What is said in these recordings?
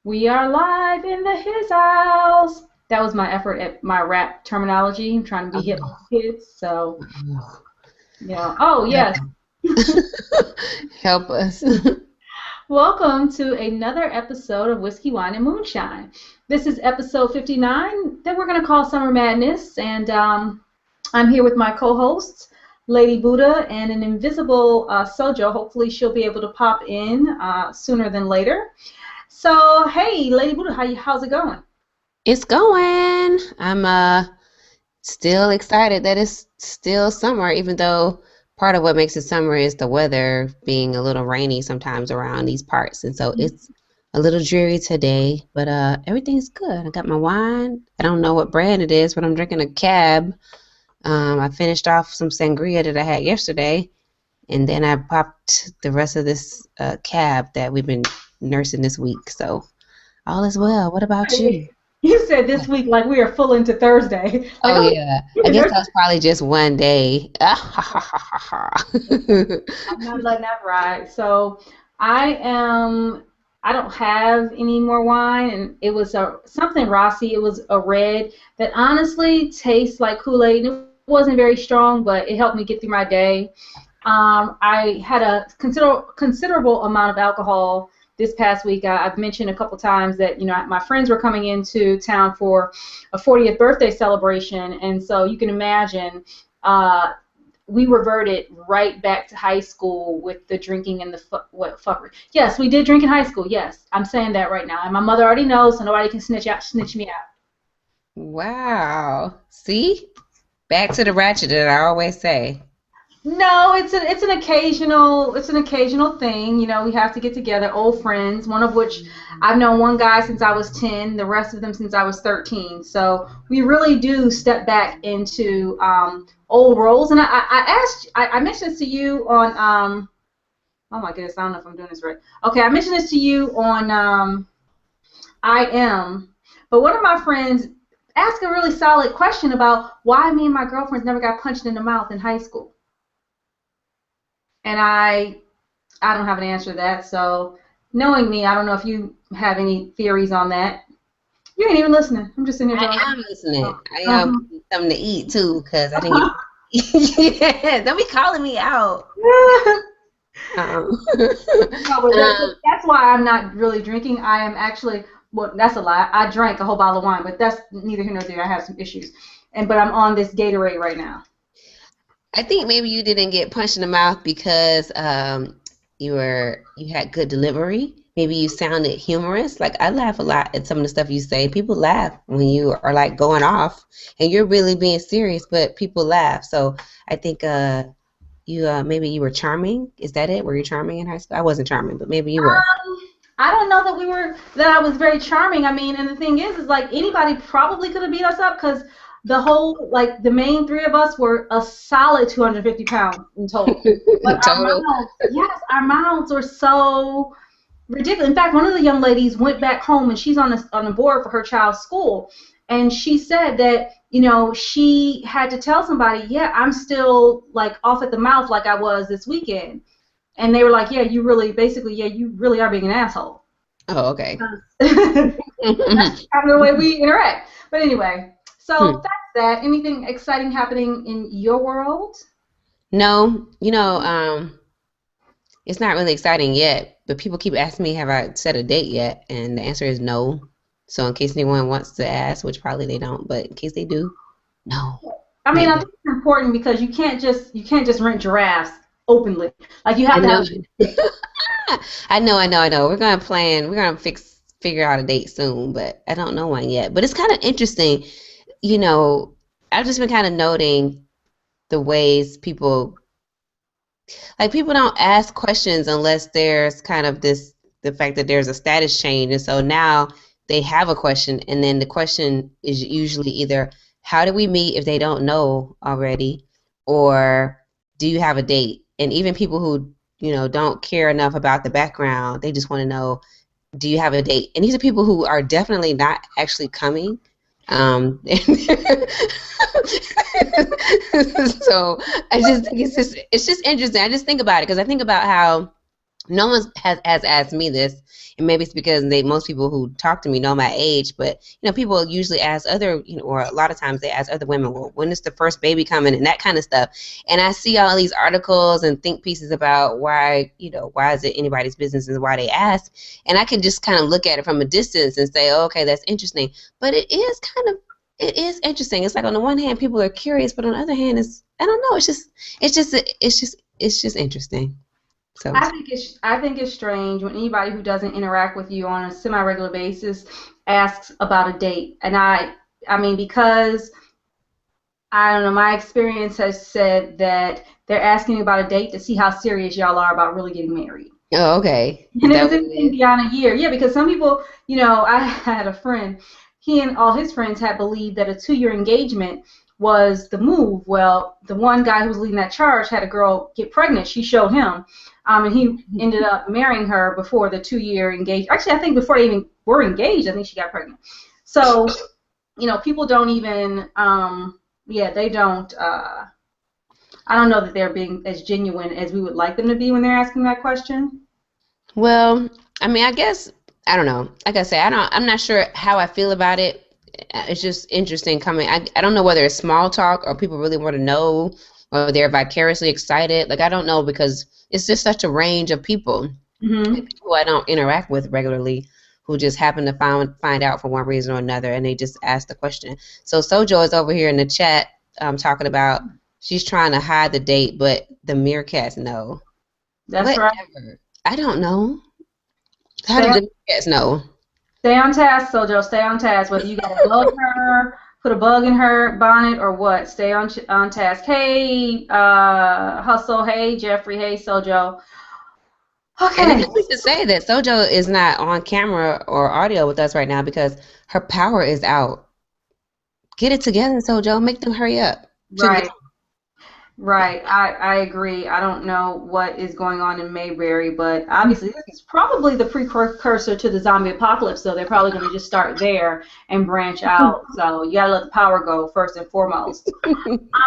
We are live in his house. That was my effort at my rap terminology. I'm trying to be hip Oh, kids. So, oh, yeah. Oh, help yes. help us. Welcome to another episode of Whiskey, Wine, and Moonshine. This is episode 59 that we're going to call Summer Madness. And I'm here with my co hosts, Lady Buddha and an invisible Sojo. Hopefully, she'll be able to pop in sooner than later. So, hey, Lady Buddha, how's it going? It's going. I'm still excited that it's still summer, even though part of what makes it summer is the weather being a little rainy sometimes around these parts. And so it's a little dreary today, but everything's good. I got my wine. I don't know what brand it is, but I'm drinking a cab. I finished off some sangria that I had yesterday, and then I popped the rest of this cab that we've been nursing this week. So all is well. What about you? You said this week like we are full into Thursday. Like, Oh oh, yeah. you I can guess nurse. that was probably just one day. I'm not letting that ride. So I am. I don't have any more wine, and it was a something Rossi. It was a red that honestly tastes like Kool-Aid. It wasn't very strong, but it helped me get through my day. I had a considerable amount of alcohol this past week. I've mentioned a couple times that my friends were coming into town for a 40th birthday celebration, and so you can imagine we reverted right back to high school with the drinking and the fuckery. Yes, we did drink in high school. Yes, I'm saying that right now, and my mother already knows, so nobody can snitch me out. Wow. See? Back to the ratchet that I always say. No, it's an occasional thing. We have to get together, old friends. One of which I've known one guy since I was 10, the rest of them since I was 13. So we really do step back into old roles. And I mentioned this to you on oh my goodness, I don't know if I'm doing this right. Okay, I mentioned this to you on I am, but one of my friends asked a really solid question about why me and my girlfriends never got punched in the mouth in high school, and I don't have an answer to that. So, knowing me, I don't know if you have any theories on that. You ain't even listening. I'm just sitting here I talking. am listening. I am Uh-huh. something to eat too, because I didn't get yeah, don't be calling me out. Um, No, but um, that's why I'm not really drinking. I am actually, well, that's a lie. I drank a whole bottle of wine, but that's neither here nor there. I have some issues, but I'm on this Gatorade right now. I think maybe you didn't get punched in the mouth because you had good delivery. Maybe you sounded humorous. Like I laugh a lot at some of the stuff you say. People laugh when you are like going off and you're really being serious, but people laugh. So I think you maybe you were charming. Is that it? Were you charming in high school? I wasn't charming, but maybe you were. I don't know that I was very charming. I mean, and the thing is like anybody probably could have beat us up because the main three of us were a solid 250 pounds in total. But our Total. mouths, yes, our mouths were so ridiculous. In fact, one of the young ladies went back home and she's on the board for her child's school, and she said that she had to tell somebody, yeah, I'm still like off at the mouth like I was this weekend, and they were like, yeah, you really are being an asshole. Oh, okay. That's kind of the way we interact. But anyway, so Hmm. that's that. Anything exciting happening in your world? No, it's not really exciting yet, but people keep asking me, have I set a date yet? And the answer is no. So in case anyone wants to ask, which probably they don't, but in case they do, no, I mean, not I yet. think it's important because you can't just rent giraffes openly. Like you I have to have know. a date. I know. We're gonna figure out a date soon, but I don't know one yet. But it's kind of interesting, you know, I've just been kind of noting the ways people don't ask questions unless there's kind of the fact that there's a status change. And so now they have a question, and then the question is usually either how do we meet if they don't know already, or do you have a date? And even people who, don't care enough about the background, they just want to know, do you have a date? And these are people who are definitely not actually coming. So I just think it's just interesting. I just think about it because I think about how no one has asked me this, and maybe it's because most people who talk to me know my age, but people usually ask other, or a lot of times they ask other women, well, when is the first baby coming, and that kind of stuff. And I see all these articles and think pieces about why is it anybody's business and why they ask, and I can just kind of look at it from a distance and say, oh, okay, that's interesting. But it is interesting. It's like on the one hand people are curious, but on the other hand, I don't know, it's just interesting. So I think it's strange when anybody who doesn't interact with you on a semi-regular basis asks about a date. And I mean, because I don't know, my experience has said that they're asking about a date to see how serious y'all are about really getting married. oh, okay. Is And it that was what it anything is? beyond a year. Yeah, because some people, I had a friend, he and all his friends had believed that a 2-year engagement was the move. Well, the one guy who was leading that charge had a girl get pregnant. She showed him, and he ended up marrying her before the 2-year engagement. Actually, I think before they even were engaged, I think she got pregnant. So, people don't even, yeah, they don't. I don't know that they're being as genuine as we would like them to be when they're asking that question. Well, I mean, I guess I don't know. Like I said, I'm not sure how I feel about it. It's just interesting coming. I don't know whether it's small talk or people really want to know or they're vicariously excited. Like I don't know because it's just such a range of people. Hmm. People I don't interact with regularly who just happen to find out for one reason or another and they just ask the question. So Sojo is over here in the chat talking about she's trying to hide the date, but the meerkats know. That's right. Whatever. I don't know. How Stay did on, the meerkats know? stay on task, Sojo. Stay on task. Whether you got to bug her, put a bug in her bonnet, or what, stay on task. Hey, Hustle. Hey, Jeffrey. Hey, Sojo. And Okay. we should say that Sojo is not on camera or audio with us right now because her power is out. Get it together, Sojo. Make them hurry up. So you can get Right. Right, I agree. I don't know what is going on in Mayberry, but obviously this is probably the precursor to the zombie apocalypse, so they're probably going to just start there and branch out. So you got to let the power go first and foremost.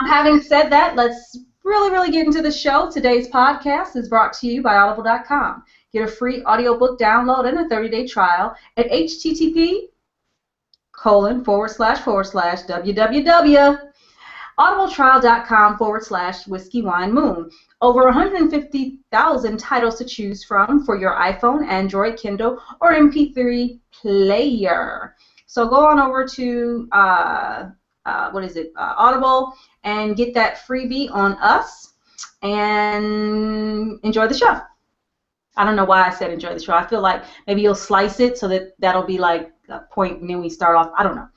Having said that, let's really, really get into the show. Today's podcast is brought to you by Audible.com. Get a free audiobook download and a 30-day trial at http://www audibletrial.com/whiskey wine moon. Over 150,000 titles to choose from for your iPhone, Android, Kindle, or MP3 player. So go on over to Audible, and get that freebie on us, and enjoy the show. I don't know why I said enjoy the show. I feel like maybe you'll slice it so that that'll be like a point, and then we start off. I don't know.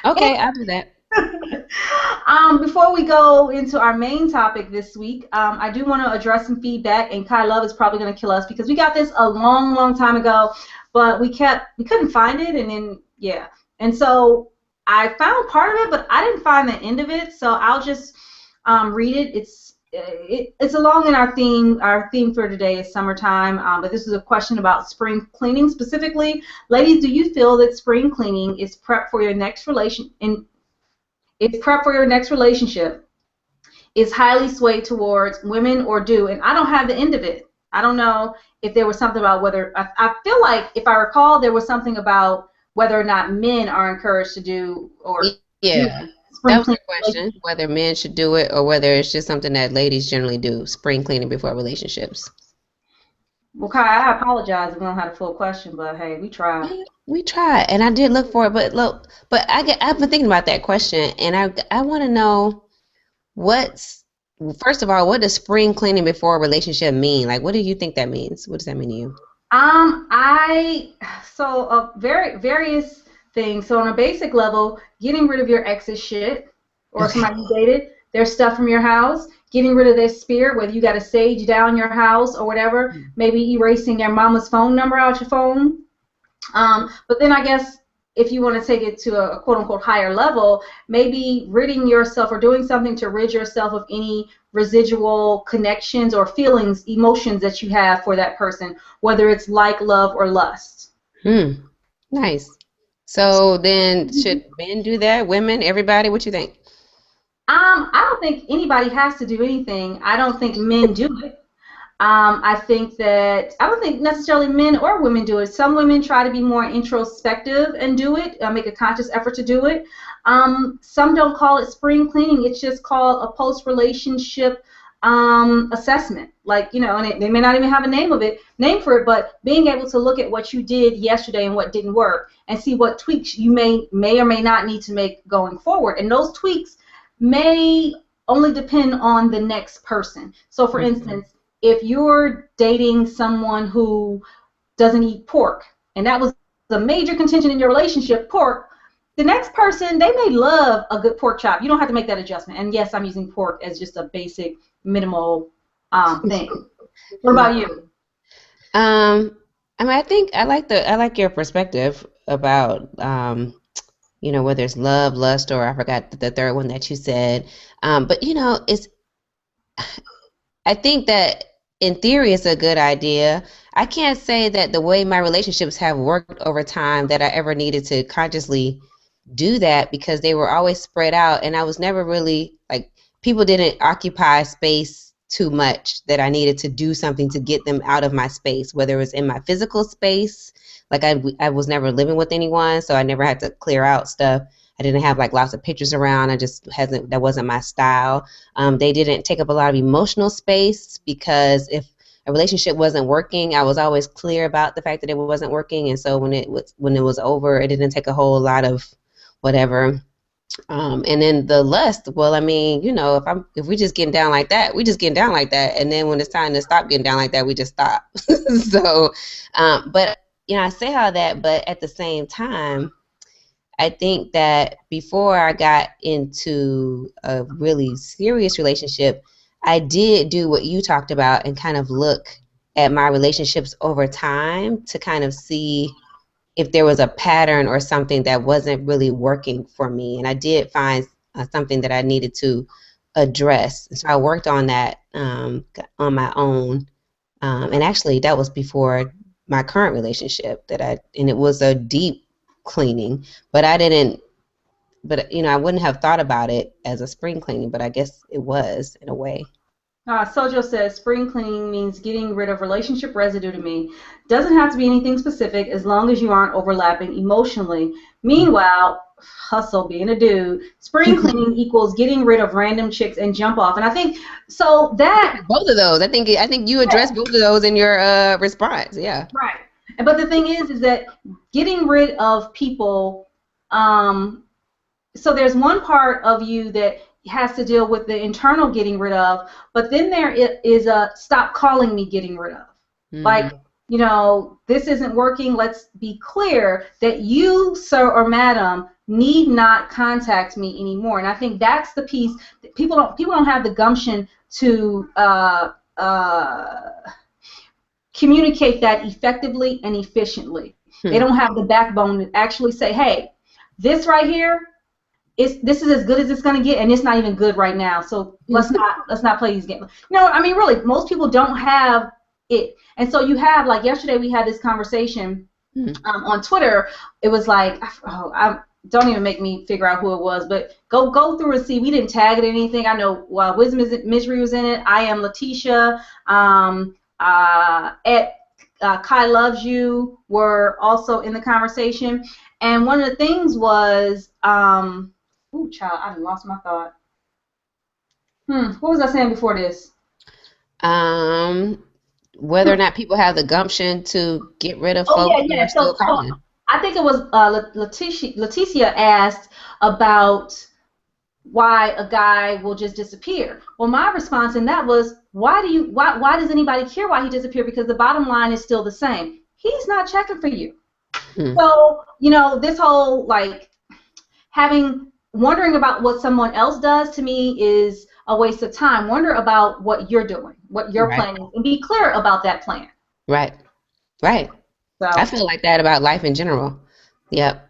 Okay, I'll do that. Before we go into our main topic this week, I do want to address some feedback, and Kai Love is probably going to kill us because we got this a long, long time ago, but we couldn't find it, and then yeah, and so I found part of it, but I didn't find the end of it, so I'll just read it. It's along in our theme. Our theme for today is summertime, but this is a question about spring cleaning specifically. Ladies, do you feel that spring cleaning is prep for your next relationship is highly swayed towards women or do, and I don't have the end of it. I don't know if there was something about whether, I feel like if I recall there was something about whether or not men are encouraged to do or do Yeah, that spring was the cleaning. question, whether men should do it or whether it's just something that ladies generally do, spring cleaning before relationships. Well, Kai, I apologize if we don't have a full question, but hey, we tried. Yeah, we tried, and I did look for it, but look, I've been thinking about that question, and I want to know what's first of all, what does spring cleaning before a relationship mean? Like, what do you think that means? What does that mean to you? I so very various things. So on a basic level, getting rid of your ex's shit or Okay. somebody you dated, their stuff from your house, getting rid of their spirit, whether you got to sage down your house or whatever, maybe erasing your mama's phone number out your phone. But then I guess if you want to take it to a quote unquote higher level, maybe ridding yourself or doing something to rid yourself of any residual connections or feelings, emotions that you have for that person, whether it's like, love, or lust. Hmm. Nice. So then, should men do that? Women, everybody? What you think? I don't think anybody has to do anything. I don't think men do it. I think that I don't think necessarily men or women do it. Some women try to be more introspective and do it, make a conscious effort to do it. Some don't call it spring cleaning. It's just called a post-relationship assessment. Like, and they may not even have a name for it, but being able to look at what you did yesterday and what didn't work, and see what tweaks you may or may not need to make going forward. And those tweaks may only depend on the next person. So, for instance, if you're dating someone who doesn't eat pork, and that was a major contention in your relationship, pork, the next person, they may love a good pork chop. You don't have to make that adjustment. And yes, I'm using pork as just a basic, minimal thing. What about you? I mean, I think I like your perspective about whether it's love, lust, or I forgot the third one that you said. But it's I think that in theory it's a good idea. I can't say that the way my relationships have worked over time that I ever needed to consciously do that because they were always spread out and I was never really like people didn't occupy space too much that I needed to do something to get them out of my space, whether it was in my physical space. Like I was never living with anyone, so I never had to clear out stuff. I didn't have like lots of pictures around. I just hasn't that wasn't my style. They didn't take up a lot of emotional space because if a relationship wasn't working, I was always clear about the fact that it wasn't working, and so when it was over, it didn't take a whole lot of whatever. And then the lust, well, I mean, if we just getting down like that, we just getting down like that, and then when it's time to stop getting down like that, we just stop. So, but I say all that, but at the same time, I think that before I got into a really serious relationship, I did do what you talked about and kind of look at my relationships over time to kind of see if there was a pattern or something that wasn't really working for me. And I did find something that I needed to address. So I worked on that on my own. And actually, that was before my current relationship and it was a deep cleaning, but I wouldn't have thought about it as a spring cleaning, but I guess it was in a way. Sojo says spring cleaning means getting rid of relationship residue to me. Doesn't have to be anything specific as long as you aren't overlapping emotionally. Meanwhile, hustle being a dude, spring cleaning equals getting rid of random chicks and jump off. And I think so that both of those. I think you addressed both of those in your response. Yeah. Right. But the thing is that getting rid of people. So there's one part of you that has to deal with the internal getting rid of, but then there is a stop calling me getting rid of. Mm-hmm. Like, this isn't working. Let's be clear that you, sir or madam, need not contact me anymore. And I think that's the piece that people don't have the gumption to communicate that effectively and efficiently. They don't have the backbone to actually say, hey, this right here, this is as good as it's going to get, and it's not even good right now. So let's not play these games. I mean, really, most people don't have it, and so you have, like yesterday we had this conversation on Twitter. It was like, I don't even make me figure out who it was, but go through and see. We didn't tag it or anything. I know Wisdom Misery was in it. I am Letitia. At Kai Loves You were also in the conversation, and one of the things was. Ooh, child, I lost my thought. What was I saying before this? Whether or not people have the gumption to get rid of folks who are still calling. I think it was Leticia asked about why a guy will just disappear. Well, my response in that was, why does anybody care why he disappeared? Because the bottom line is still the same. He's not checking for you. So, this whole like wondering about what someone else does, to me, is a waste of time. Wonder about what you're doing, what your plan is, and be clear about that plan. Right. So I feel like that about life in general. Yep.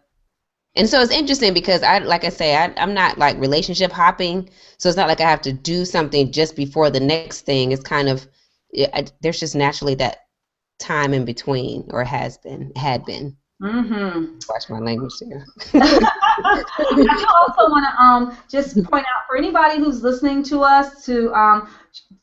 And so it's interesting because I'm not like relationship hopping, so it's not like I have to do something just before the next thing. It's kind of there's just naturally that time in between, or had been. Mm-hmm. Watch my language there. I do also want to just point out for anybody who's listening to us to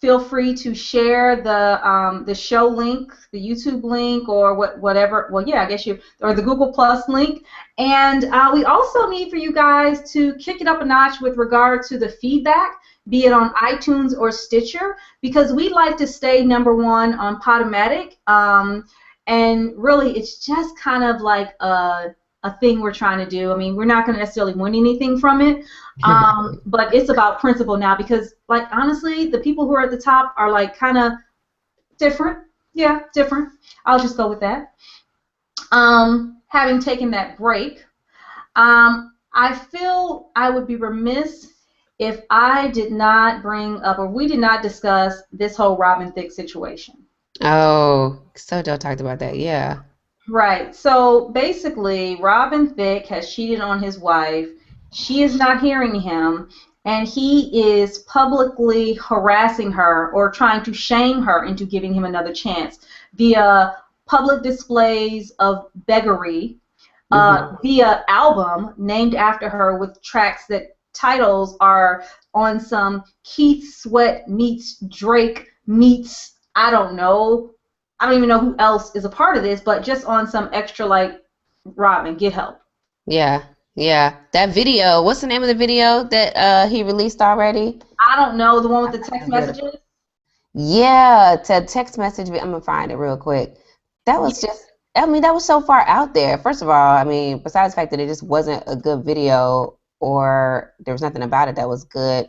feel free to share the show link, the YouTube link, or whatever. Well, yeah, I guess you or the Google Plus link. And we also need for you guys to kick it up a notch with regard to the feedback, be it on iTunes or Stitcher, because we'd like to stay #1 on Podomatic. And really, it's just kind of like a thing we're trying to do. I mean, we're not going to necessarily win anything from it, but it's about principle now because, like, honestly, the people who are at the top are, like, kind of different. Yeah, different. I'll just go with that. Having taken that break, I feel I would be remiss if I did not bring up or we did not discuss this whole Robin Thicke situation. Oh, Sojo talked about that. Yeah. Right. So basically, Robin Thicke has cheated on his wife. She is not hearing him, and he is publicly harassing her or trying to shame her into giving him another chance via public displays of beggary, via album named after her with tracks that titles are on some Keith Sweat meets Drake meets I don't know. I don't even know who else is a part of this, but just on some extra like Rodman, get help. Yeah. Yeah. That video, what's the name of the video that he released already? I don't know the one with I the thought text it was messages. Yeah, to text message. I'm gonna find it real quick. That Yeah, was just, I mean, that was so far out there. First of all, I mean, besides the fact that it just wasn't a good video or there was nothing about it that was good,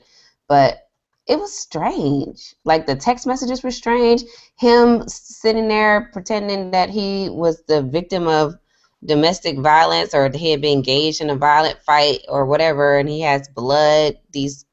but it was strange. Like the text messages were strange. Him sitting there pretending that he was the victim of domestic violence or he had been engaged in a violent fight or whatever, and he has blood, these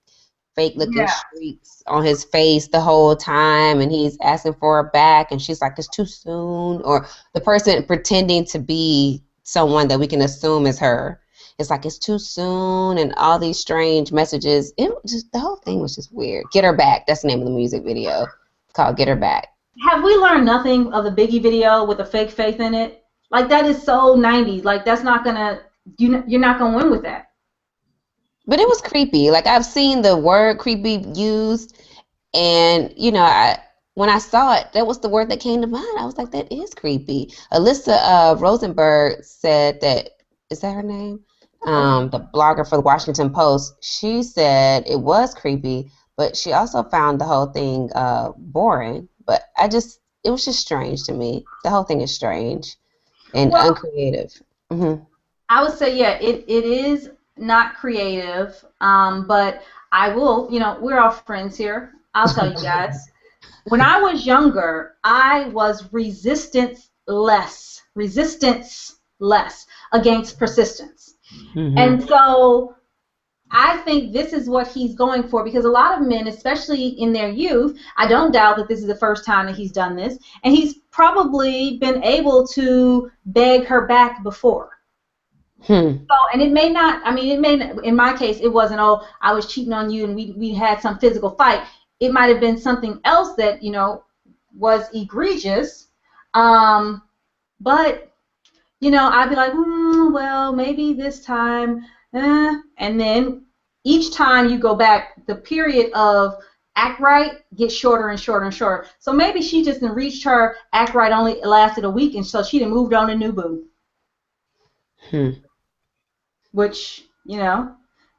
fake looking yeah, streaks on his face the whole time and he's asking for her back and she's like it's too soon or the person pretending to be someone that we can assume is her, it's like it's too soon and all these strange messages. It was just, the whole thing was just weird. Get Her Back, that's the name of the music video. It's called Get Her Back. have we learned nothing of the Biggie video with the fake faith in it? Like that is so 90s. Like that's not gonna you're not gonna win with that. But it was creepy. Like I've seen the word creepy used. And when I saw it, that was the word that came to mind. I was like, that is creepy. Alyssa Rosenberg said that, is that her name? The blogger for the Washington Post. She said it was creepy, but she also found the whole thing boring. But it was just strange to me. The whole thing is strange and Well, uncreative. Hmm. I would say, yeah, it is not creative, but I will, we're all friends here. I'll tell you guys. When I was younger, I was resistance less against persistence. Hmm. And so I think this is what he's going for because a lot of men, especially in their youth, I don't doubt that this is the first time that he's done this, and he's probably been able to beg her back before. Hmm. So, and it may not, I mean, it may not, in my case, it wasn't, oh, I was cheating on you and we had some physical fight. It might have been something else that, was egregious. Um, but, I'd be like, well, maybe this time. And then each time you go back, the period of act right gets shorter and shorter and shorter. So maybe she just didn't reach her act right only lasted a week and so she done moved on to new boo. Hmm. Which,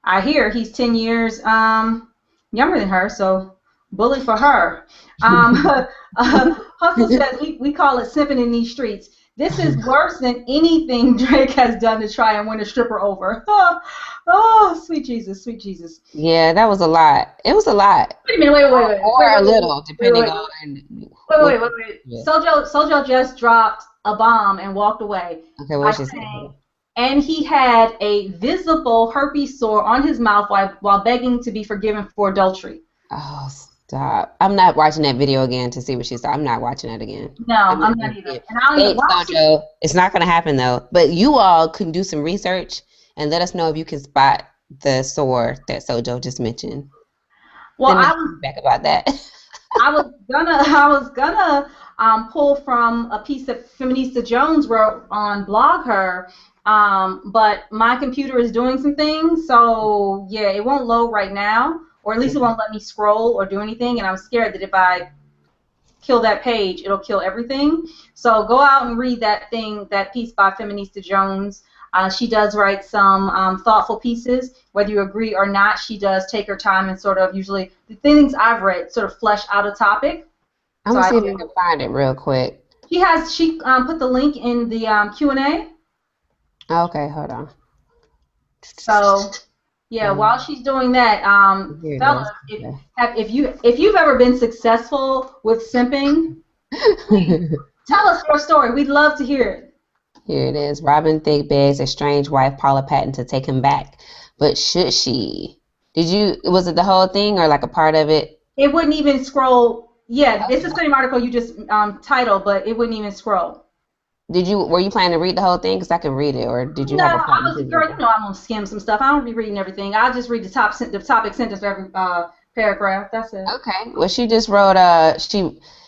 I hear he's 10 years younger than her, so bully for her. Hustle says we call it simping in these streets. This is worse than anything Drake has done to try and win a stripper over. Oh, sweet Jesus, sweet Jesus. Yeah, that was a lot. It was a lot. Wait a minute, Or a little, depending on what. wait. Sojo just dropped a bomb and walked away Okay, by what she saying, saying? and he had a visible herpes sore on his mouth while begging to be forgiven for adultery. Oh, stop! I'm not watching that video again to see what she said. I'm not watching that again. No, I'm I'm not not gonna see either. it. And I don't even Thanks, why would she. Sancho. It's not gonna happen though. But you all can do some research and let us know if you can spot the sore that Sojo just mentioned. Well, Send us feedback about that. I was gonna pull from a piece that Feminista Jones wrote on Blog Her. But my computer is doing some things, so yeah, it won't load right now, or at least it won't let me scroll or do anything. And I'm scared that if I kill that page, it'll kill everything. So go out and read that piece by Feminista Jones. She does write some thoughtful pieces. Whether you agree or not, she does take her time and sort of usually the things I've read sort of flesh out a topic. I'm So gonna I see if I do. can find it real quick. She put the link in the Q&A. Okay, hold on. So yeah, while she's doing that, Here it fellas, is. if you've ever been successful with simping, please Okay. tell us your story. We'd love to hear it. Here it is. Robin Thicke begs estranged wife Paula Patton to take him back. But should she? Was it the whole thing or like a part of it? It wouldn't even scroll. Yeah, it's the Okay. same article you just titled, but it wouldn't even scroll. Were you planning to read the whole thing? Because I can read it, or did you No, have a part I you was couldn't girl. read? You know I'm gonna skim some stuff. I don't be reading everything. I'll just read the topic sentence for every paragraph. That's it. Okay. Well, she just wrote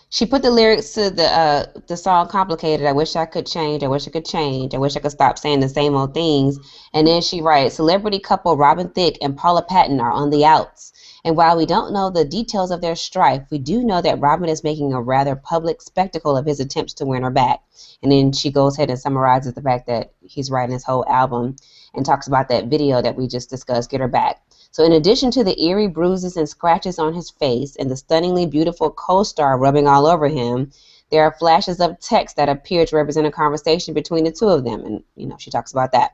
she put the lyrics to the song "Complicated." I wish I could change. I wish I could change. I wish I could stop saying the same old things. And then she writes, "Celebrity couple Robin Thicke and Paula Patton are on the outs. And while we don't know the details of their strife, we do know that Robin is making a rather public spectacle of his attempts to win her back." And then she goes ahead and summarizes the fact that he's writing his whole album and talks about that video that we just discussed, "Get Her Back." So in addition to the eerie bruises and scratches on his face and the stunningly beautiful co-star rubbing all over him, there are flashes of text that appear to represent a conversation between the two of them. And, she talks about that.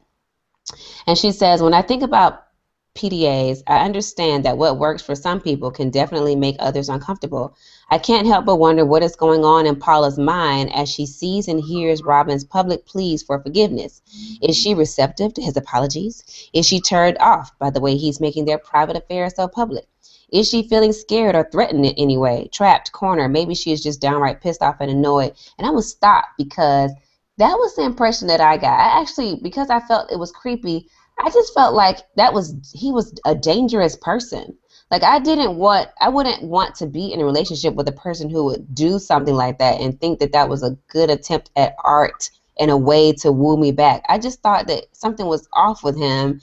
And she says, when I think about PDAs, I understand that what works for some people can definitely make others uncomfortable. I can't help but wonder what is going on in Paula's mind as she sees and hears Robin's public pleas for forgiveness. Is she receptive to his apologies? Is she turned off by the way he's making their private affairs so public? Is she feeling scared or threatened in any way? Trapped, cornered? Maybe she is just downright pissed off and annoyed. And I will stop because that was the impression that I got. I actually, because I felt it was creepy, I just felt like he was a dangerous person. Like I wouldn't want to be in a relationship with a person who would do something like that and think that that was a good attempt at art and a way to woo me back. I just thought that something was off with him.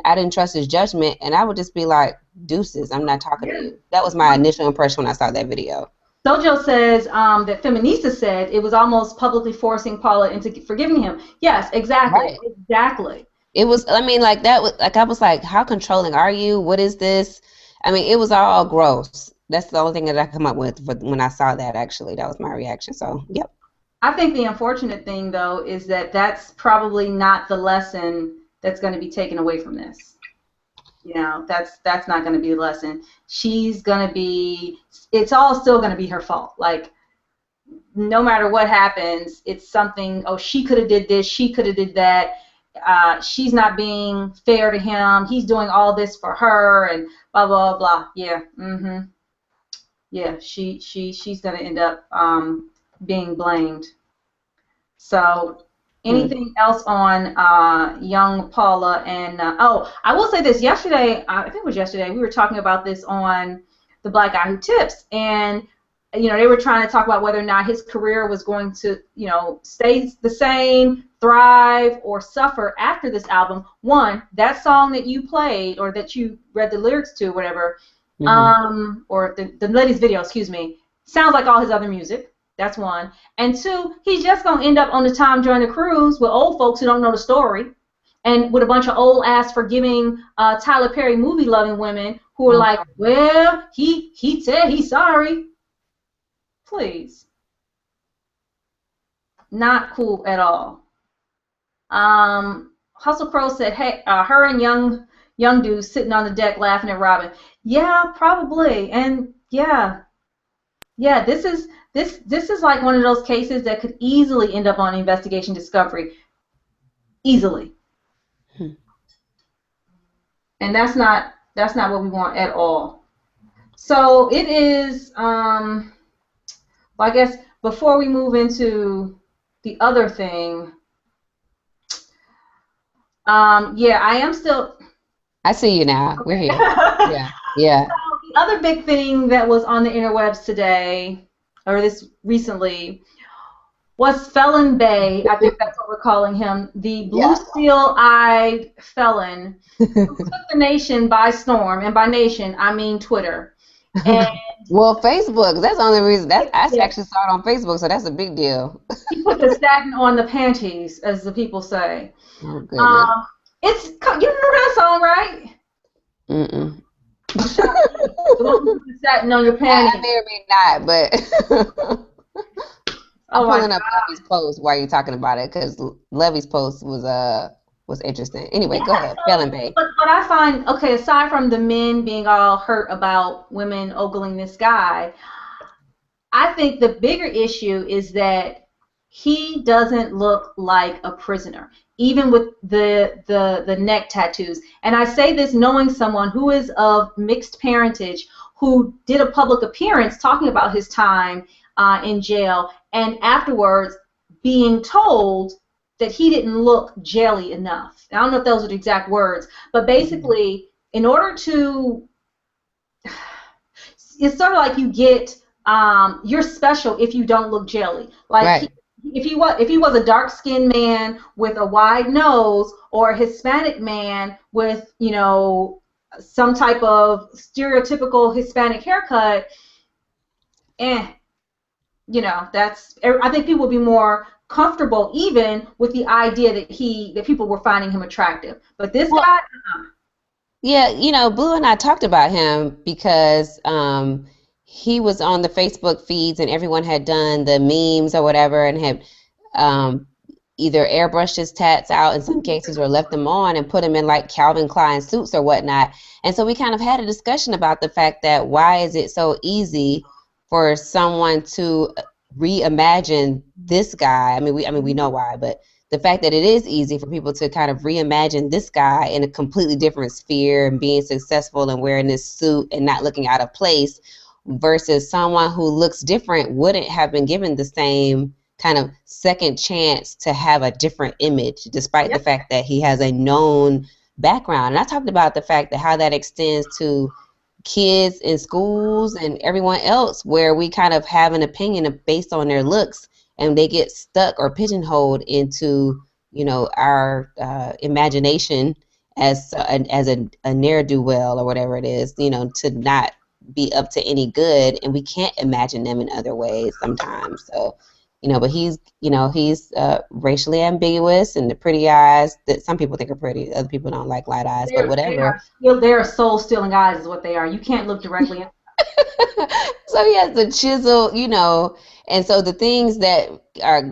I didn't trust his judgment, and I would just be like, deuces, I'm not talking to Yeah. you. That was my initial impression when I saw that video. Sojo says that Feminista said it was almost publicly forcing Paula into forgiving him. Yes, exactly, Right. exactly. It was, I mean, like that was like I was like, how controlling are you? What is this? I mean, it was all gross. That's the only thing that I come up with when I saw that. Actually, that was my reaction. So, yep. I think the unfortunate thing, though, is that that's probably not the lesson that's going to be taken away from this. That's not going to be the lesson. She's going to be. It's all still going to be her fault. Like no matter what happens, it's something. Oh, she could have did this. She could have did that. She's not being fair to him. He's doing all this for her, and blah blah blah. Yeah. Yeah. She's going to end up being blamed. So, Hmm. anything else on young Paula? And oh, I will say this. Yesterday, I think it was yesterday, we were talking about this on the Black Guy Who Tips, and they were trying to talk about whether or not his career was going to stay the same, thrive, or suffer after this album. One, that song that you played or that you read the lyrics to, whatever, Hmm. or the latest video, excuse me, sounds like all his other music. That's one. And two, he's just gonna end up on the Tom Joyner cruise with old folks who don't know the story, and with a bunch of old ass forgiving Tyler Perry movie loving women who are like, well, he said he's sorry. Please, not cool at all. Hustle Crow said, hey, her and young dude sitting on the deck laughing at Robin. Yeah, probably, and yeah. Yeah, this is like one of those cases that could easily end up on investigation discovery, easily, and that's not what we want at all. So it is. Well, I guess before we move into the other thing, yeah, I am still. I see you now. We're here. Okay. Yeah. Yeah. The other big thing that was on the interwebs today. or this recently, was Felon Bay. I think that's what we're calling him, the blue Yeah. steel-eyed felon who took the nation by storm, and by nation I mean Twitter. And Well, Facebook, that's the only reason. That's I yeah, actually saw it on Facebook, so that's a big deal. he put the satin on the panties, as the people say. Oh goodness. Um, you know that song, right? Mm-mm. I'm shocked. The one who put the satin on your I panties. may or may not, but I'm Oh my pulling up God. Levy's post while you're talking about it because Levy's post was interesting. Anyway, go ahead. Felon Bay. But I find, okay, aside from the men being all hurt about women ogling this guy, I think the bigger issue is that he doesn't look like a prisoner, even with the neck tattoos. And I say this knowing someone who is of mixed parentage, who did a public appearance talking about his time in jail, and afterwards being told that he didn't look jaily enough. I don't know if those are the exact words, but basically, in order to, it's sort of like you get, you're special if you don't look jelly. Like Right. if he was a dark skinned man with a wide nose, or a Hispanic man with, some type of stereotypical Hispanic haircut, eh, that's, I think people would be more comfortable even with the idea that people were finding him attractive. But this Well, guy, yeah, Blue and I talked about him because he was on the Facebook feeds and everyone had done the memes or whatever and had um, either airbrushed his tats out in some cases or left them on and put him in like Calvin Klein suits or whatnot. And so we kind of had a discussion about the fact that why is it so easy for someone to reimagine this guy? I mean we know why, but the fact that it is easy for people to kind of reimagine this guy in a completely different sphere and being successful and wearing this suit and not looking out of place versus someone who looks different wouldn't have been given the same kind of second chance to have a different image despite the yep, fact that he has a known background. And I talked about the fact that how that extends to kids in schools and everyone else where we kind of have an opinion based on their looks and they get stuck or pigeonholed into our imagination as a ne'er-do-well or whatever it is, to not be up to any good, and we can't imagine them in other ways sometimes. So but he's racially ambiguous and the pretty eyes that some people think are pretty, other people don't like light eyes, but whatever. they're soul stealing eyes is what they are. You can't look directly in. So he has the chisel, and so the things that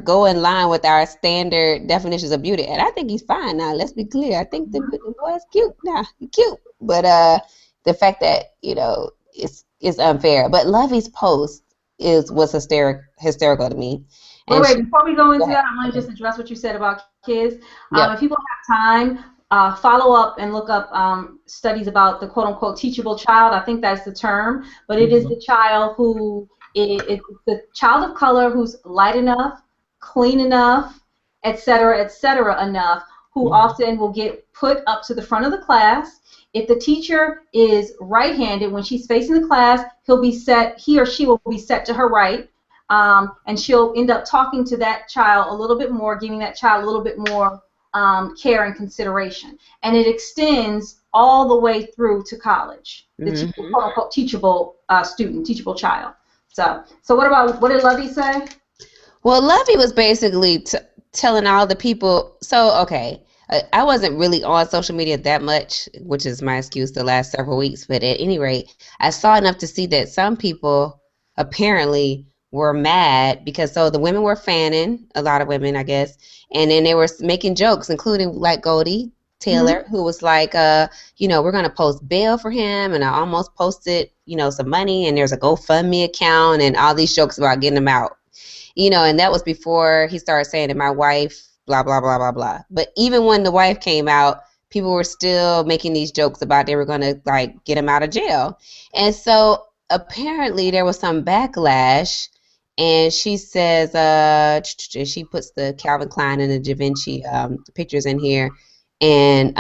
go in line with our standard definitions of beauty. And I think he's fine now. Let's be clear. I think the boy's cute now. He's cute, but the fact that it's unfair. But Lovey's post was hysterical to me, Wait, and she. wait, before we go Go into ahead. that, I want to just address what you said about kids. If Yep. people have time, follow up and look up studies about the quote unquote teachable child. I think that's the term, but it is the child who it's the child of color who's light enough, clean enough, et cetera enough, who often will get put up to the front of the class. If the teacher is right-handed, when she's facing the class, he or she will be set to her right, and she'll end up talking to that child a little bit more, giving that child a little bit more care and consideration. And it extends all the way through to college, the Hmm. quote unquote teachable student, teachable child. So what did Lovey say? Well, Lovey was basically telling all the people. So, okay, I wasn't really on social media that much, which is my excuse the last several weeks. But at any rate, I saw enough to see that some people apparently were mad because so the women were fanning, a lot of women, I guess, and then they were making jokes, including like Goldie Mm-hmm. Taylor, who was like, we're gonna post bail for him, and I almost posted, some money, and there's a GoFundMe account, and all these jokes about getting him out. And that was before he started saying that my wife, blah, blah, blah, blah, blah. But even when the wife came out, people were still making these jokes about they were going to like get him out of jail. And so apparently there was some backlash. And she says, she puts the Calvin Klein and the Da Vinci pictures in here. And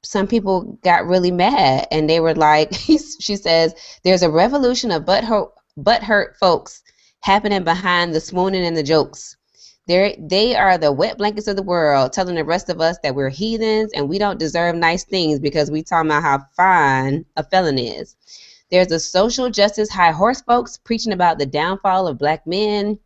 some people got really mad. And they were like, she says, there's a revolution of butthurt folks happening behind the swooning and the jokes. They are the wet blankets of the world, telling the rest of us that we're heathens and we don't deserve nice things because we talking about how fine a felon is. There's the social justice high horse folks preaching about the downfall of black men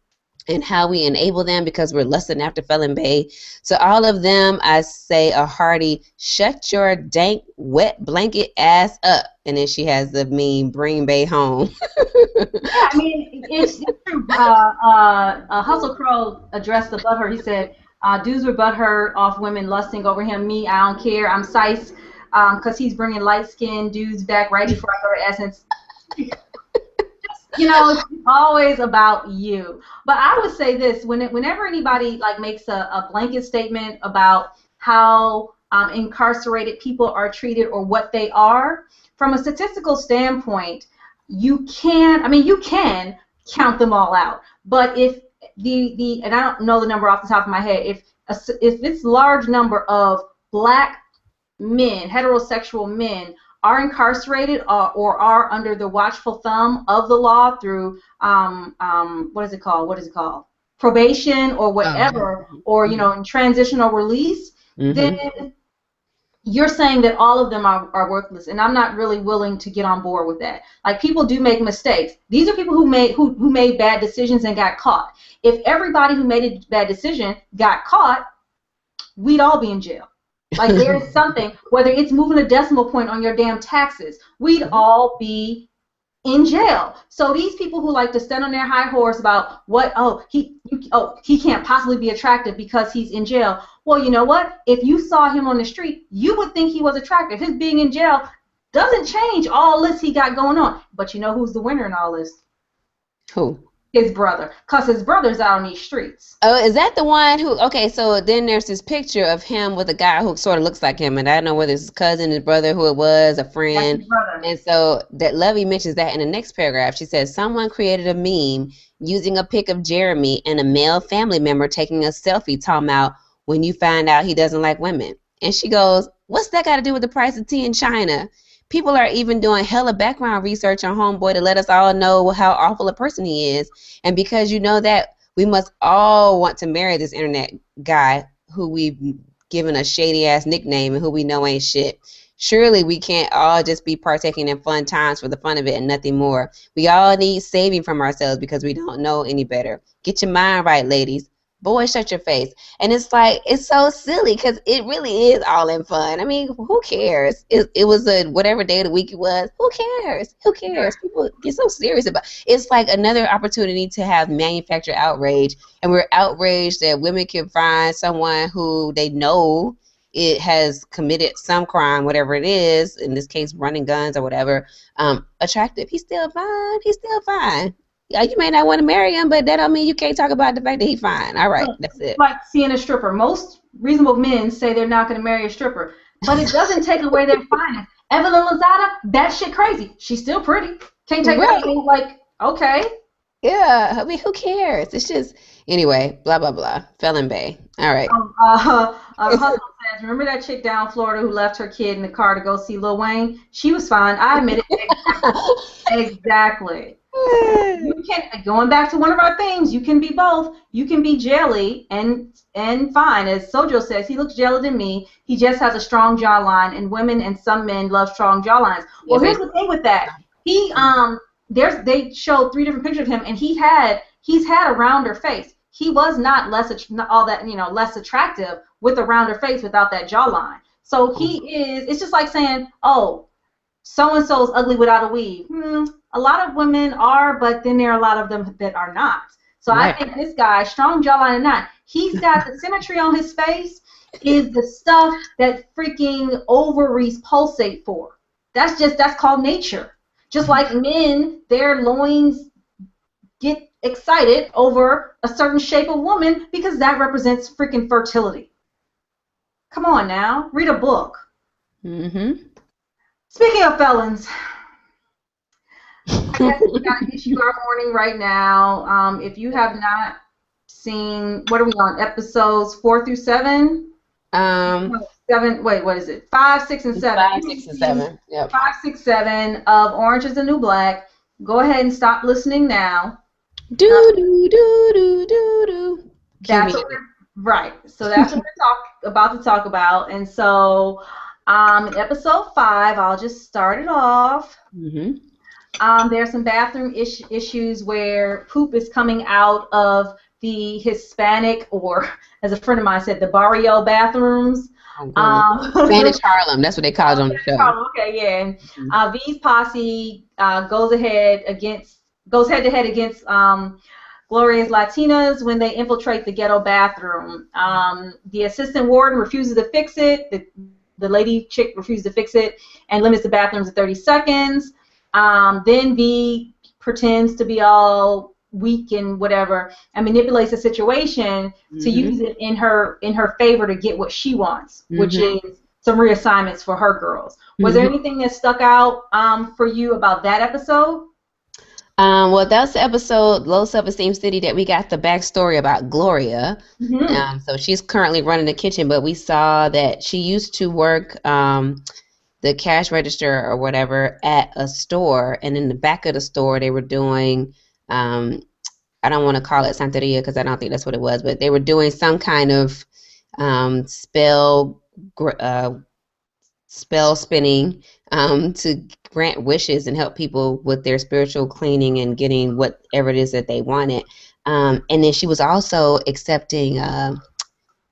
and how we enable them because we're lusting after Felon Bay. To all of them, I say a hearty, shut your dank, wet blanket ass up. And then she has the meme, bring Bay home. Yeah, I mean, it's true. Hustle Crow addressed the butthurt. He said, dudes were butthurt off women lusting over him. Me, I don't care. I'm Sice because he's bringing light-skinned dudes back right before I go to Essence. It's always about you. But I would say this: whenever anybody like makes a blanket statement about how incarcerated people are treated or what they are, from a statistical standpoint, you can count them all out. But if and I don't know the number off the top of my head, if it's large number of black men, heterosexual men, are incarcerated or are under the watchful thumb of the law through what is it called? Probation or whatever, or in transitional release, then you're saying that all of them are worthless, and I'm not really willing to get on board with that. Like, people do make mistakes. These are people who made bad decisions and got caught. If everybody who made a bad decision got caught, we'd all be in jail. Like, there is something, whether it's moving a decimal point on your damn taxes, we'd all be in jail. So these people who like to stand on their high horse about he can't possibly be attractive because he's in jail. Well, you know what? If you saw him on the street, you would think he was attractive. His being in jail doesn't change all this he got going on. But you know who's the winner in all this? Who? His brother, because his brother's out on these streets. Oh, is that the one who, okay, so then there's this picture of him with a guy who sort of looks like him, and I don't know whether it's his cousin, his brother, who it was, a friend. That's his brother. And so that Lovey mentions that in the next paragraph. She says, someone created a meme using a pic of Jeremy and a male family member taking a selfie talking about when you find out he doesn't like women. And she goes, what's that got to do with the price of tea in China? People are even doing hella background research on Homeboy to let us all know how awful a person he is. And because you know that, we must all want to marry this internet guy who we've given a shady-ass nickname and who we know ain't shit. Surely we can't all just be partaking in fun times for the fun of it and nothing more. We all need saving from ourselves because we don't know any better. Get your mind right, ladies. Boy, shut your face. And it's like, it's so silly because it really is all in fun. I mean, who cares? It was a whatever day of the week it was. Who cares? Who cares? People get so serious about it. It's like another opportunity to have manufactured outrage. And we're outraged that women can find someone who they know it has committed some crime, whatever it is, in this case, running guns or whatever, attractive. He's still fine. He's still fine. Yeah, you may not want to marry him, but that don't mean you can't talk about the fact that he's fine. All right, that's it. Like seeing a stripper. Most reasonable men say they're not going to marry a stripper, but it doesn't take away their fineness. Evelyn Lozada, that shit crazy. She's still pretty. Can't take Right. anything. Like, okay. Yeah, I mean, who cares? It's just, anyway, blah, blah, blah. Felon Bay. All right. Hustle says, remember that chick down in Florida who left her kid in the car to go see Lil Wayne? She was fine. I admit it. Exactly. You can, going back to one of our themes, you can be both. You can be jelly and fine. As Sojo says, he looks jelly to me. He just has a strong jawline, and women and some men love strong jawlines. Well, here's the thing with that. They showed 3 different pictures of him, and he's had a rounder face. He was not less attractive with a rounder face without that jawline. So it's just like saying, oh, so-and-so is ugly without a weave. A lot of women are, but then there are a lot of them that are not. So right. I think this guy, strong jawline or not, he's got the symmetry on his face is the stuff that freaking ovaries pulsate for. That's called nature. Just like men, their loins get excited over a certain shape of woman because that represents freaking fertility. Come on now, read a book. Mm-hmm. Speaking of felons, I guess we got to issue our warning right now. If you have not seen, what are we on? Episodes 4 through 7? 7. Wait, what is it? 5, 6, and 7. 5, 6, and 7. Yep. 5, 6, 7 of Orange Is the New Black. Go ahead and stop listening now. Do do do do do do. Cue That's what music. we're right. So that's what we're about to talk about. And so, in episode 5, I'll just start it off. Hmm. There are some bathroom issues where poop is coming out of the Hispanic, or as a friend of mine said, the barrio bathrooms. Oh goodness. Um, Spanish Harlem. That's what they called it on the show. okay, yeah. And Mhm. V's posse goes head to head against Gloria's Latinas when they infiltrate the ghetto bathroom. The assistant warden refuses to fix it. The lady chick refuses to fix it and limits the bathrooms to 30 seconds. Then V pretends to be all weak and whatever and manipulates the situation to use Mhm. it in her favor to get what she wants, which Mhm. is some reassignments for her girls. Was there Mhm. anything that stuck out for you about that episode? Well, that's the episode Low Self-Esteem City that we got the backstory about Gloria. Hmm. So she's currently running the kitchen, but we saw that she used to work the cash register or whatever at a store, and in the back of the store they were doing um, I don't want to call it Santeria because I don't think that's what it was, but they were doing some kind of spell spell spinning to grant wishes and help people with their spiritual cleaning and getting whatever it is that they wanted. And then she was also accepting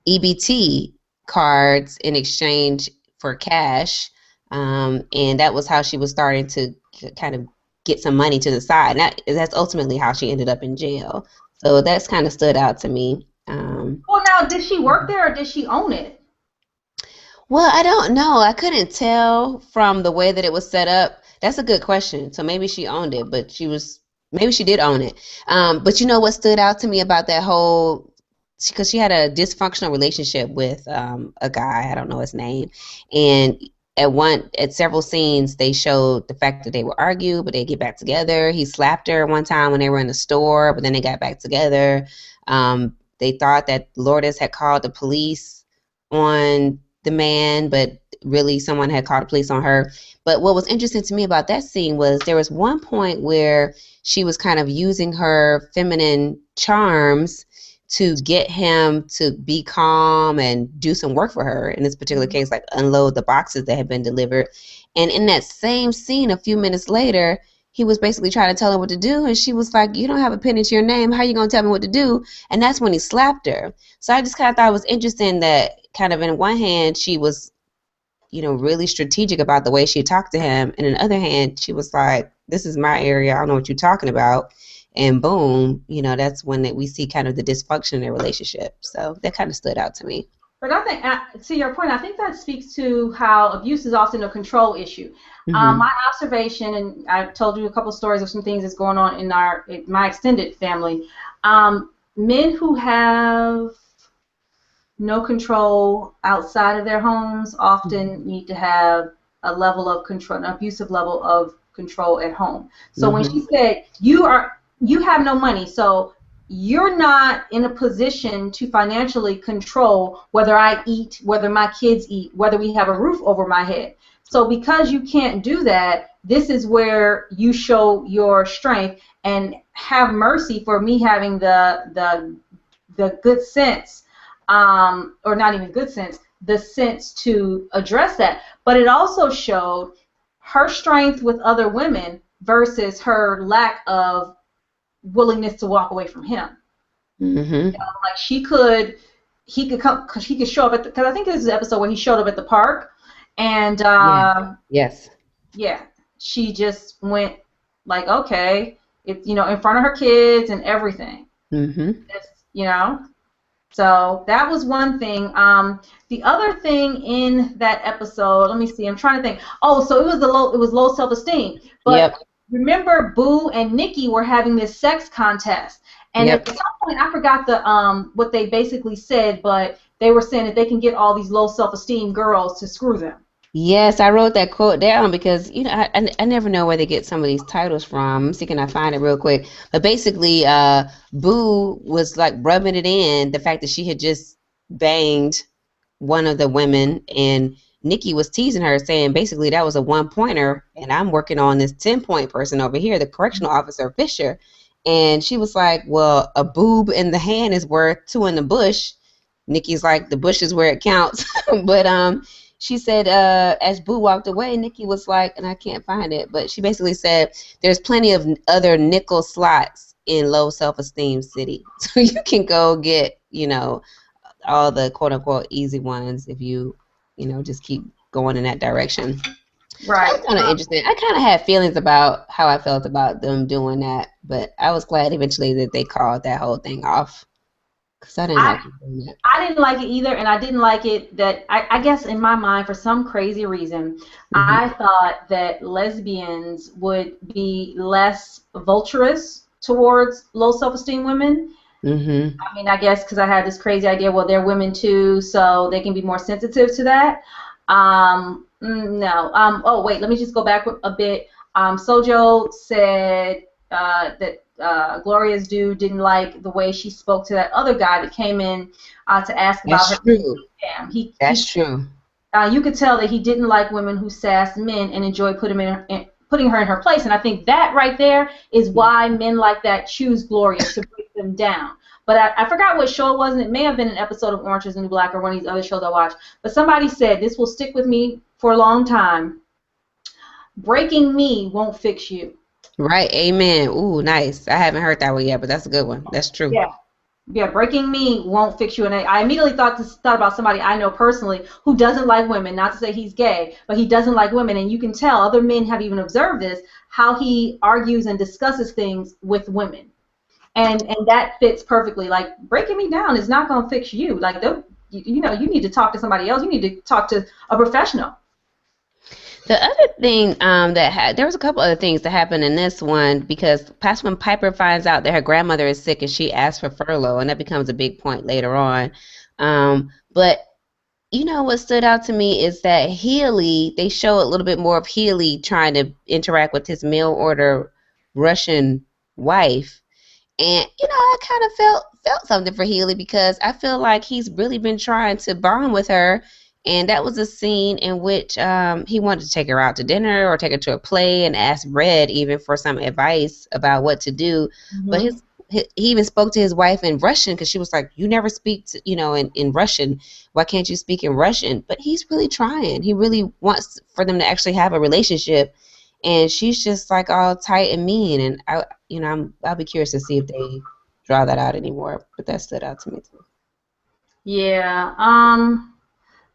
EBT cards in exchange for cash. And that was how she was starting to kind of get some money to the side. And that's ultimately how she ended up in jail. So that's kind of stood out to me. Well, now, did she work there or did she own it? Well, I don't know. I couldn't tell from the way that it was set up. That's a good question. So maybe she owned it, but maybe she did own it. But you know what stood out to me about that whole, because she had a dysfunctional relationship with a guy, I don't know his name, and at several scenes they showed the fact that they would argue, but they get back together. He slapped her one time when they were in the store, but then they got back together. They thought that Lourdes had called the police on the man, but really someone had called the police on her. But what was interesting to me about that scene was there was one point where she was kind of using her feminine charms to get him to be calm and do some work for her. In this particular case, like unload the boxes that had been delivered. And in that same scene, a few minutes later, he was basically trying to tell her what to do, and she was like, "You don't have a penny to your name. How are you gonna tell me what to do?" And that's when he slapped her. So I just kind of thought it was interesting that kind of in one hand she was, really strategic about the way she talked to him, and in the other hand she was like, "This is my area. I don't know what you're talking about." And boom, that's when we see kind of the dysfunction in their relationship. So that kind of stood out to me. But I think, to your point, I think that speaks to how abuse is often a control issue. Hmm. My observation, and I've told you a couple stories of some things that's going on in my extended family. Men who have no control outside of their homes often need to have a level of control, an abusive level of control at home. So when Hmm. she said you have no money, so you're not in a position to financially control whether I eat, whether my kids eat, whether we have a roof over my head. So because you can't do that, this is where you show your strength and have mercy for me having the good sense, or not even good sense, the sense to address that. But it also showed her strength with other women versus her lack of willingness to walk away from him. Hmm. Like he could come, cause he could show up because I think this is the episode where he showed up at the park, and Yeah. Yes. yeah, she just went like, okay, it's in front of her kids and everything. Hmm. Just, So that was one thing. The other thing in that episode, let me see. I'm trying to think. Oh, so it was low self-esteem. But Yep. remember, Boo and Nikki were having this sex contest, and at Yep. some point, I forgot what they basically said, but they were saying that they can get all these low self-esteem girls to screw them. Yes, I wrote that quote down because I never know where they get some of these titles from. I'm see can I find it real quick. But basically, Boo was like rubbing it in the fact that she had just banged one of the women, and Nikki was teasing her, saying basically that was a 1 pointer, and I'm working on this 10-point person over here, the correctional officer Fisher. And she was like, well, a boob in the hand is worth two in the bush. Nikki's like, the bush is where it counts. But she said, as Boo walked away, Nikki was like, and I can't find it, but she basically said, there's plenty of other nickel slots in low self-esteem city. So you can go get, all the quote unquote easy ones if you just keep going in that direction. That Right. was kind of interesting. I kind of had feelings about how I felt about them doing that, but I was glad eventually that they called that whole thing off because I didn't I like them doing that. I didn't like it either, and I didn't like it that I guess in my mind, for some crazy reason, Hmm. I thought that lesbians would be less vulturous towards low self-esteem women. Hmm. I mean, I guess because I had this crazy idea, well, they're women too, so they can be more sensitive to that. No. Oh, wait, let me just go back a bit. Sojo said that Gloria's dude didn't like the way she spoke to that other guy that came in to ask about her. That's true. Scam. That's true. You could tell that he didn't like women who sassed men and enjoyed putting her in her place. And I think that right there is why men like that choose Gloria to break them down. But I forgot what show it was, and it may have been an episode of Orange is the New Black or one of these other shows I watch. But somebody said, this will stick with me for a long time. Breaking me won't fix you. Right. Amen. Ooh, nice. I haven't heard that one yet, but that's a good one. That's true. Yeah. Yeah, breaking me won't fix you. And I immediately thought about somebody I know personally who doesn't like women. Not to say he's gay, but he doesn't like women. And you can tell other men have even observed this, how he argues and discusses things with women. And that fits perfectly. Like breaking me down is not going to fix you. Like you need to talk to somebody else. You need to talk to a professional. The other thing there was a couple other things that happened in this one because past when Piper finds out that her grandmother is sick and she asks for furlough, and that becomes a big point later on. But what stood out to me is that Healy, they show a little bit more of Healy trying to interact with his mail order Russian wife. And I kind of felt something for Healy because I feel like he's really been trying to bond with her. And that was a scene in which he wanted to take her out to dinner or take her to a play and ask Red even for some advice about what to do. But Hmm. he even spoke to his wife in Russian because she was like, "You never speak in Russian. Why can't you speak in Russian?" But he's really trying. He really wants for them to actually have a relationship. And she's just like all tight and mean. And I'll be curious to see if they draw that out anymore. But that stood out to me too. Yeah.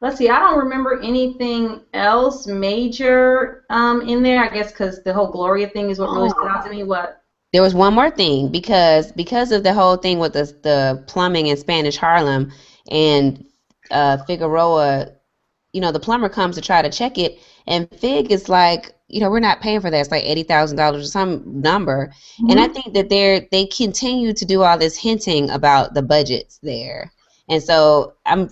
Let's see. I don't remember anything else major in there. I guess because the whole Gloria thing is what really stood out to me. What? There was one more thing because of the whole thing with the plumbing in Spanish Harlem and Figueroa, the plumber comes to try to check it, and Fig is like, we're not paying for that. It's like $80,000 or some number, and I Hmm. think that they continue to do all this hinting about the budgets there, and so I'm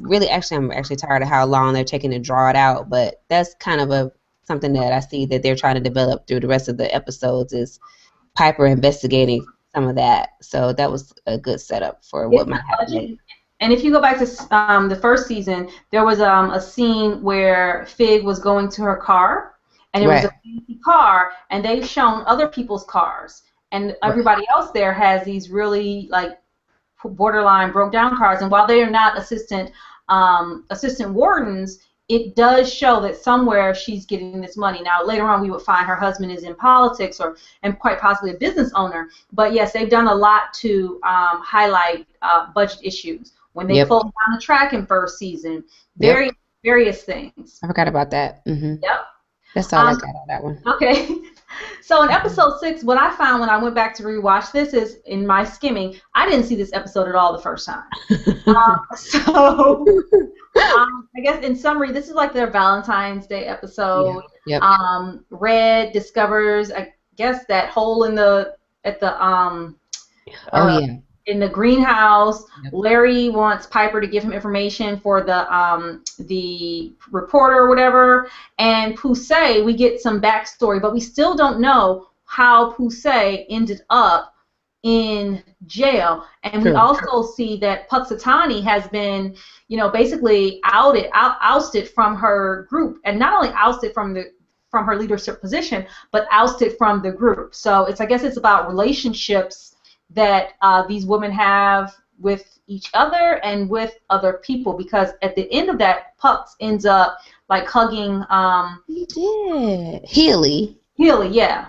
actually tired of how long they're taking to draw it out, but that's kind of a something that I see that they're trying to develop through the rest of the episodes is Piper investigating some of that. So that was a good setup for what It's the might happen later. budget. And if you go back to the first season, there was a scene where Fig was going to her car, and it was a Right. fancy car, and they've shown other people's cars, and Right. everybody else there has these really like borderline broke down cars. And while they are not assistant wardens, it does show that somewhere she's getting this money. Now later on, we would find her husband is in politics or and quite possibly a business owner. But yes, they've done a lot to highlight budget issues when they Yep. closed down the track in first season. Yep. Various things. I forgot about that. Yep. That's all I Um, got on that one. okay. So in episode 6, what I found when I went back to rewatch this is in my skimming, I didn't see this episode at all the first time. So I guess in summary, this is like their Valentine's Day Yeah. episode. Yep. Red discovers, I guess, that hole in the at the Oh uh, yeah. in the greenhouse. Yep. Larry wants Piper to give him information for the reporter or whatever. And Poussey, we get some backstory, but we still don't know how Poussey ended up in jail. And we True. also see that Puxatani has been, basically ousted from her group, and not only ousted from her leadership position, but ousted from the group. So I guess it's about relationships that these women have with each other and with other people. Because at the end of that, Pucks ends up like hugging He did. Healy. Healy. Yeah.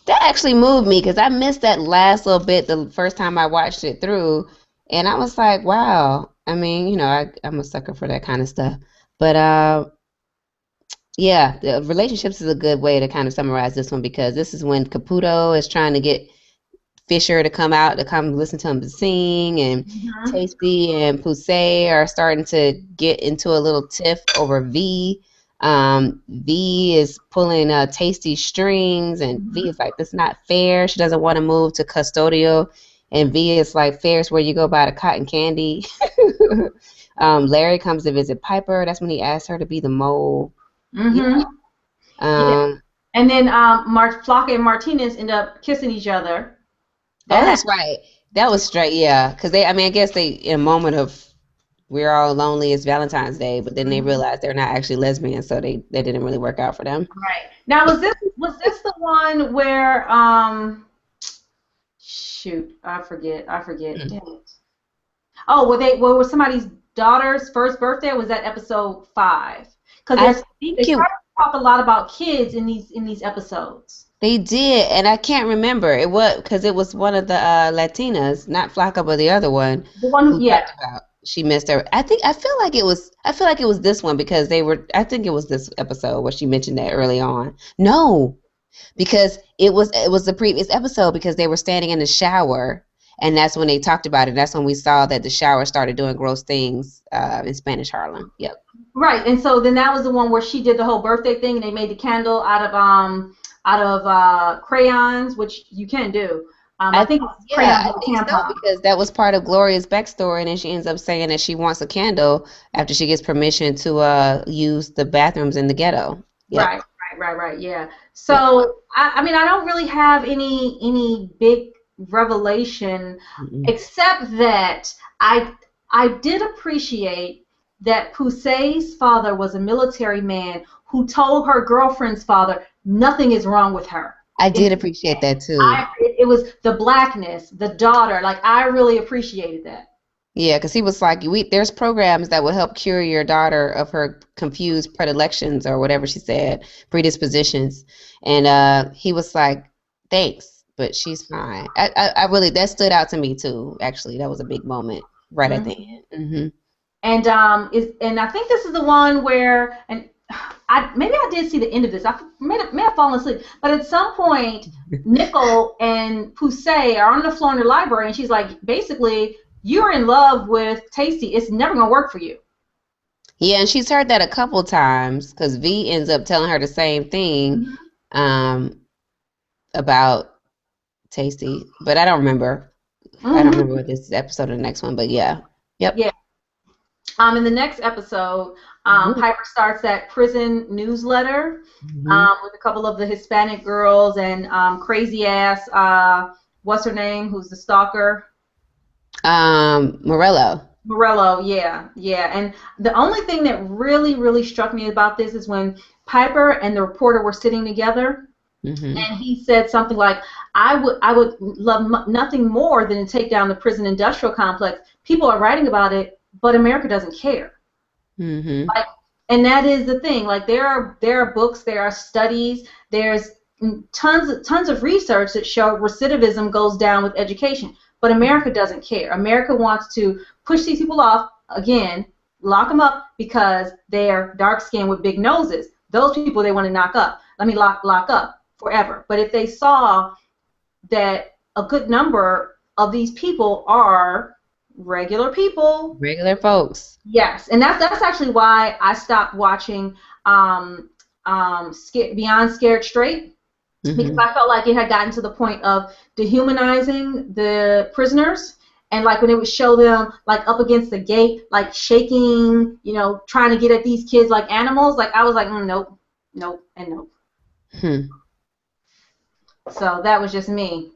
That actually moved me because I missed that last little bit the first time I watched it through, and I was like, wow. I mean, I'm a sucker for that kind of stuff. But yeah, the relationships is a good way to kind of summarize this one because this is when Caputo is trying to get Fisher to come out to come listen to him sing, and Hmm. Tasty and Poussey are starting to get into a little tiff over V. V is pulling Tasty's strings, and V is like, "That's not fair." She doesn't want to move to custodial, and V is like, "Fair is where you go buy the cotton candy." Larry comes to visit Piper. That's when he asks her to be the mole. Yeah. Hmm. Yeah. Um, And then Flocka and Martinez end up kissing each other. oh, That that's right. That was straight. Yeah, because I mean, I guess they in a moment of we're all lonely. It's Valentine's Day, but then they happened. realized they're not actually lesbians, so they didn't really work out for them. Right. Now, was this the one where shoot, I forget. Damn it. Oh, was somebody's daughter's first birthday? Or was that episode 5? Because I they think try to talk a lot about kids in these episodes. they did, and I can't remember it was because it was one of the Latinas, not Flacca, but the other one The one who who, yeah, talked about she missed her. I feel like it was this one because they were. I think it was this episode where she mentioned that early on. No, because it was the previous episode because they were standing in the shower and that's when they talked about it. That's when we saw that the shower started doing gross things in Spanish Harlem. Yep. right. And so then that was the one where she did the whole birthday thing, and they made the candle out of crayons, which you can do. I I think it was Yeah, crayons I or think so tampons. because that was part of Gloria's backstory, and then she ends up saying that she wants a candle after she gets permission to use the bathrooms in the ghetto. Yep. Right, right. Yeah. Yep. So I mean, I don't really have any big revelation, Mm-mm. except that I did appreciate that Pusey's father was a military man who told her girlfriend's father nothing is wrong with her. I And did appreciate that too. it was the blackness, the daughter. Like I really appreciated that. Yeah, because he was like, there's programs that will help cure your daughter of her confused predilections or whatever she said, predispositions. And he was like, thanks, but she's fine. I really, that stood out to me too, actually. That was a big moment right at the Mhm. end. Hmm. And I think this is the one where, and maybe I did see the end of this. I may have fallen asleep, but at some point, Nickel and Pusey are on the floor in the library, and she's like, basically, you're in love with Tasty. It's never gonna work for you. Yeah, and she's heard that a couple times because V ends up telling her the same thing Mhm. um, about Tasty, but I don't remember. I don't Hmm. remember what this episode or the next one, but yeah. Yep. Yeah. In the next episode, Mhm. Piper starts that prison newsletter Mhm. with a couple of the Hispanic girls and crazy ass, what's her name, who's the stalker? Morello. Morello, yeah, yeah. And the only thing that really, really struck me about this is when Piper and the reporter were sitting together, Hmm. and he said something like, I would love nothing more than to take down the prison industrial complex. People are writing about it, but America doesn't care. Hmm. Like, and that is the thing. Like, there are books, there are studies, there's tons of research that show recidivism goes down with education, but America doesn't care. America wants to push these people off again, lock them up because they're dark skinned with big noses. Those people they want to knock up. Let me lock up forever. But if they saw that a good number of these people are regular people. Regular folks. Yes, and that's actually why I stopped watching Beyond Scared Straight, because Hmm. I felt like it had gotten to the point of dehumanizing the prisoners, and like when it would show them like up against the gate, like shaking, trying to get at these kids like animals, like I was like, nope, nope, and nope. Hmm. So that was just me.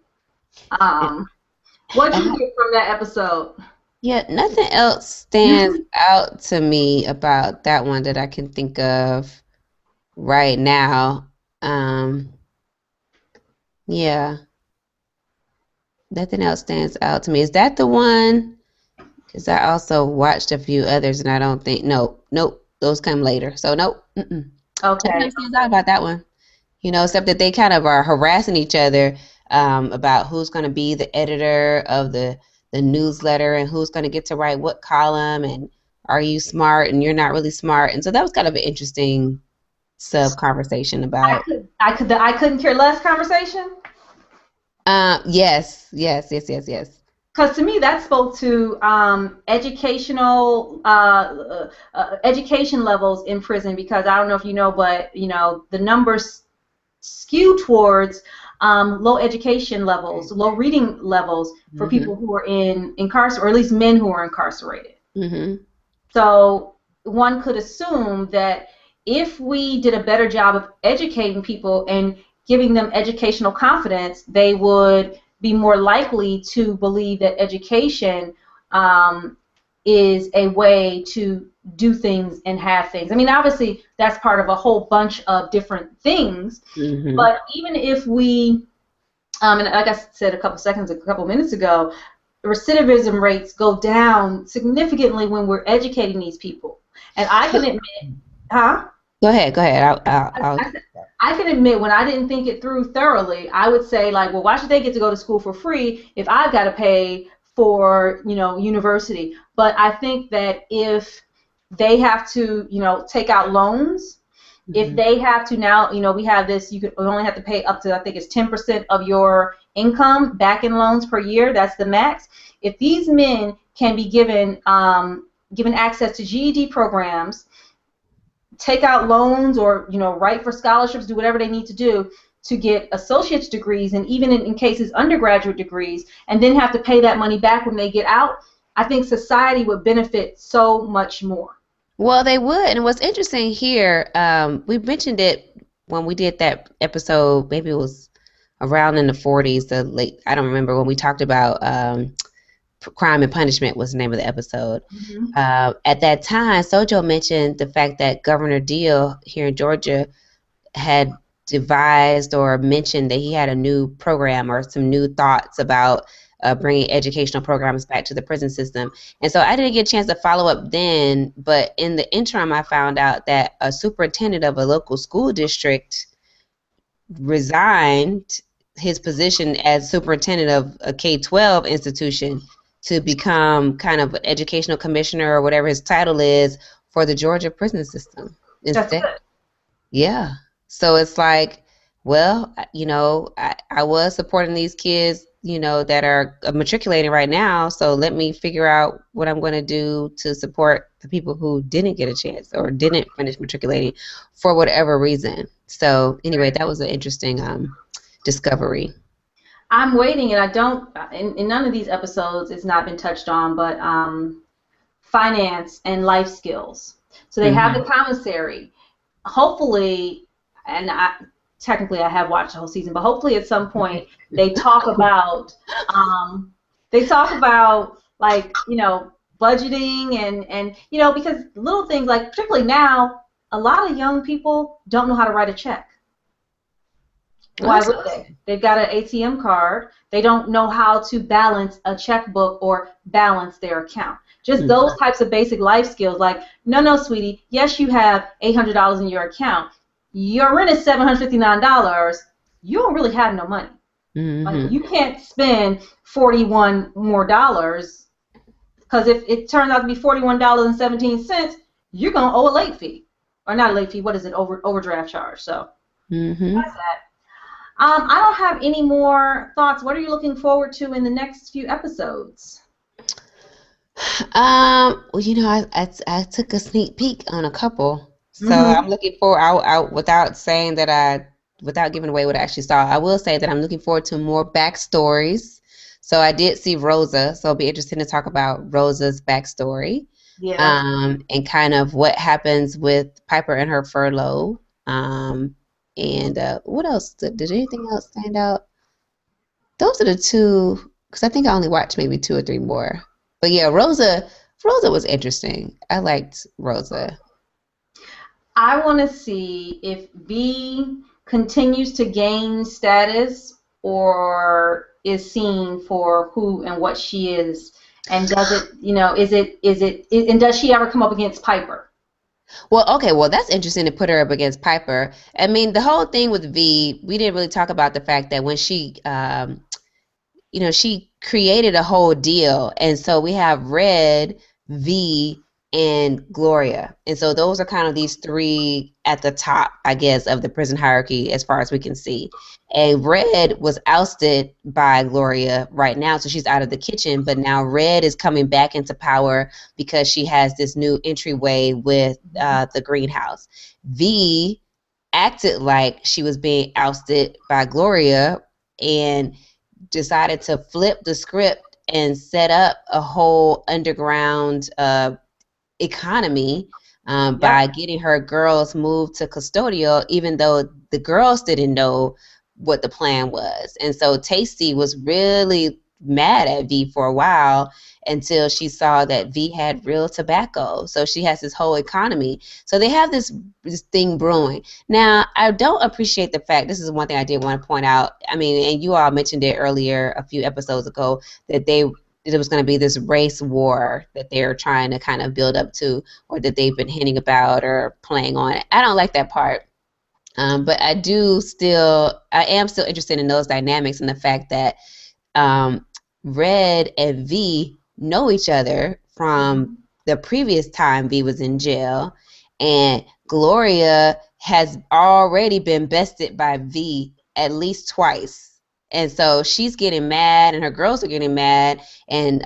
And, What'd and you get from that episode? yeah, nothing else stands out to me about that one that I can think of right now. Yeah. Nothing else stands out to me. Is that the one? Because I also watched a few others, and I don't think. Nope. Those come later. So nope. Mm-mm. Nothing Okay. else stands out about that one. Except that they kind of are harassing each other about who's going to be the editor of the newsletter and who's going to get to write what column and are you smart and you're not really smart. And so that was kind of an interesting sub conversation about. I couldn't care less conversation. Yes. Because to me, that spoke to education levels in prison. Because I don't know if you know, but the numbers skew towards low education levels, low reading levels for Mm-hmm. people who are incarcerated, or at least men who are incarcerated. Mm-hmm. So one could assume that if we did a better job of educating people and giving them educational confidence, they would be more likely to believe that education um, is a way to do things and have things. I mean, obviously, that's part of a whole bunch of different things, Mm-hmm. but even if we, and like I said a couple minutes ago, recidivism rates go down significantly when we're educating these people. And I can admit, huh? Go ahead. Go ahead. I'll. I, I can admit when I didn't think it through thoroughly, I would say like, well, why should they get to go to school for free if I've got to pay for, university? But I think that if they have to, take out loans, if Mm-hmm. they have to now, we have this, you only have to pay up to, I think it's 10% of your income back in loans per year. That's the max. If these men can be given access to GED programs, take out loans, or write for scholarships, do whatever they need to do to get associate's degrees, and even in cases undergraduate degrees, and then have to pay that money back when they get out, I think society would benefit so much more. Well, they would. And what's interesting here, we mentioned it when we did that episode, maybe it was around in the 40s, the late, I don't remember, when we talked about Crime and Punishment was the name of the episode. Mm-hmm. At that time, Sojo mentioned the fact that Governor Deal here in Georgia had devised or mentioned that he had a new program or some new thoughts about bringing educational programs back to the prison system. And so I didn't get a chance to follow up then, but in the interim, I found out that a superintendent of a local school district resigned his position as superintendent of a K-12 institution to become kind of an educational commissioner or whatever his title is for the Georgia prison system That's instead. good. Yeah. So it's like, well, I was supporting these kids, that are matriculating right now. So let me figure out what I'm going to do to support the people who didn't get a chance or didn't finish matriculating for whatever reason. So anyway, that was an interesting discovery. I'm waiting, and I don't. In none of these episodes, it's not been touched on, but finance and life skills. So they have the Hmm. commissary. Hopefully, and technically I have watched the whole season, but hopefully at some point they talk about like budgeting, and because little things like, particularly now, a lot of young people don't know how to write a check. Oh, Why that's would they? They've got an ATM card. They don't know how to balance a checkbook or balance their account. Just those types of basic life skills, like, no, sweetie, yes, you have $800 in your account. Your rent is $759. You don't really have no money. Like, mm-hmm. you can't spend $41 more dollars, because if it turns out to be $41.17, you're gonna owe a late fee, or not a late fee. What is it? Overdraft charge. So Mm-hmm. that's that. I don't have any more thoughts. What are you looking forward to in the next few episodes? Well, I took a sneak peek on a couple, so Mm-hmm. I'm looking forward. Without saying that without giving away what I actually saw, I will say that I'm looking forward to more backstories. So I did see Rosa, so it'll be interesting to talk about Rosa's backstory, Yeah, that's and kind of what happens with Piper and her furlough. And what else? Did anything else stand out? Those are the two, because I think I only watched maybe two or three more. But yeah, Rosa was interesting. I liked Rosa. I want to see if V continues to gain status, or is seen for who and what she is, and does it, and does she ever come up against Piper? Well, okay, well, that's interesting to put her up against Piper. I mean, the whole thing with V, we didn't really talk about the fact that when she created a whole deal. And so we have Red, V, and Gloria. And so those are kind of these three at the top, I guess, of the prison hierarchy as far as we can see. And Red was ousted by Gloria right now, so she's out of the kitchen. But now Red is coming back into power because she has this new entryway with the greenhouse. V acted like she was being ousted by Gloria and decided to flip the script and set up a whole underground economy by Yep. getting her girls moved to custodial, even though the girls didn't know what the plan was. And so Tasty was really mad at V for a while until she saw that V had real tobacco. So she has this whole economy. So they have this thing brewing. Now, I don't appreciate the fact, this is one thing I did want to point out. I mean, and you all mentioned it earlier a few episodes ago, that it was going to be this race war that they're trying to kind of build up to, or that they've been hinting about or playing on. I don't like that part. But I am still interested in those dynamics and the fact that Red and V know each other from the previous time V was in jail, and Gloria has already been bested by V at least twice. And so she's getting mad, and her girls are getting mad, and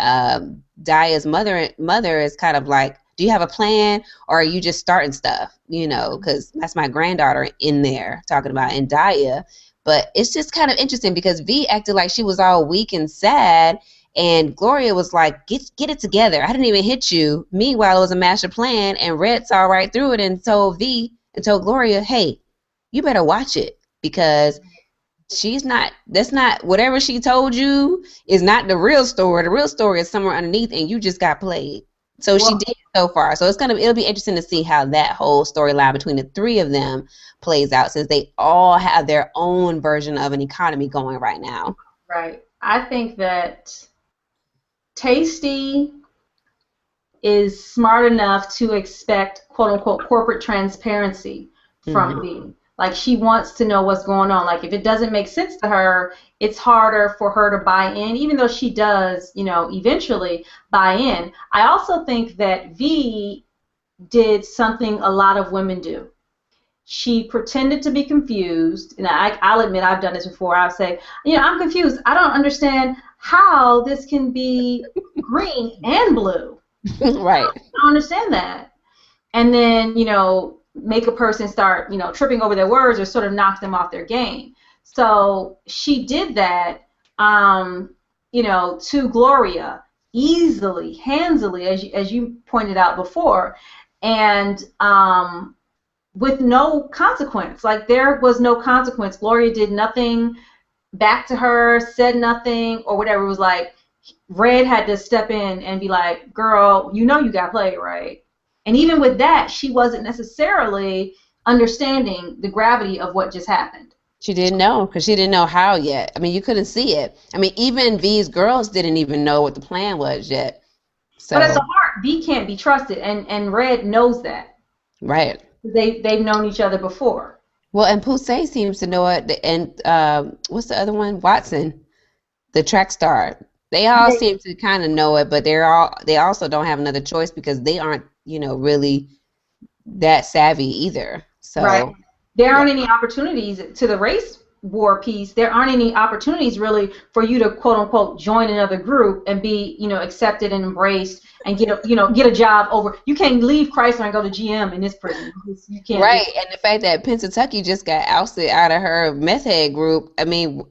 Daya's mother is kind of like, do you have a plan, or are you just starting stuff? Because that's my granddaughter in there talking about, and Daya. But it's just kind of interesting because V acted like she was all weak and sad, and Gloria was like, get it together. I didn't even hit you. Meanwhile, it was a master plan, and Red saw right through it and told Gloria, hey, you better watch it, because that's not, whatever she told you is not the real story. The real story is somewhere underneath, and you just got played. So she Well, did so far. So it'll be interesting to see how that whole storyline between the three of them plays out, since they all have their own version of an economy going right now. right. I think that Tasty is smart enough to expect quote unquote corporate transparency from Hmm. V. Like she wants to know what's going on. Like if it doesn't make sense to her, it's harder for her to buy in, even though she does, eventually buy in. I also think that V did something a lot of women do. She pretended to be confused, and I'll admit I've done this before. I'll say, I'm confused. I don't understand how this can be green and blue. Right. I don't understand that. And then, make a person start, tripping over their words or sort of knock them off their game. So she did that, to Gloria easily, handsily, as you pointed out before, and with no consequence. Like there was no consequence. Gloria did nothing back to her, said nothing, or whatever. It was like Red had to step in and be like, girl, you got played, right? And even with that, she wasn't necessarily understanding the gravity of what just happened. She didn't know, because she didn't know how yet. I mean, you couldn't see it. I mean, even V's girls didn't even know what the plan was yet. But at the So, heart, V can't be trusted, and Red knows that. right. They've known each other before. Well, and Pusey seems to know it, and what's the other one? Watson, the track star. They all They, seem to kind of know it, but they also don't have another choice because they aren't, really that savvy either. right. So, There yeah. aren't any opportunities to the race war piece. There aren't any opportunities really for you to quote unquote join another group and be, accepted and embraced and get a job over. You can't leave Chrysler and go to GM in this prison. You can't do Right, and the fact that Pennsatucky just got ousted out of her meth head group, I mean,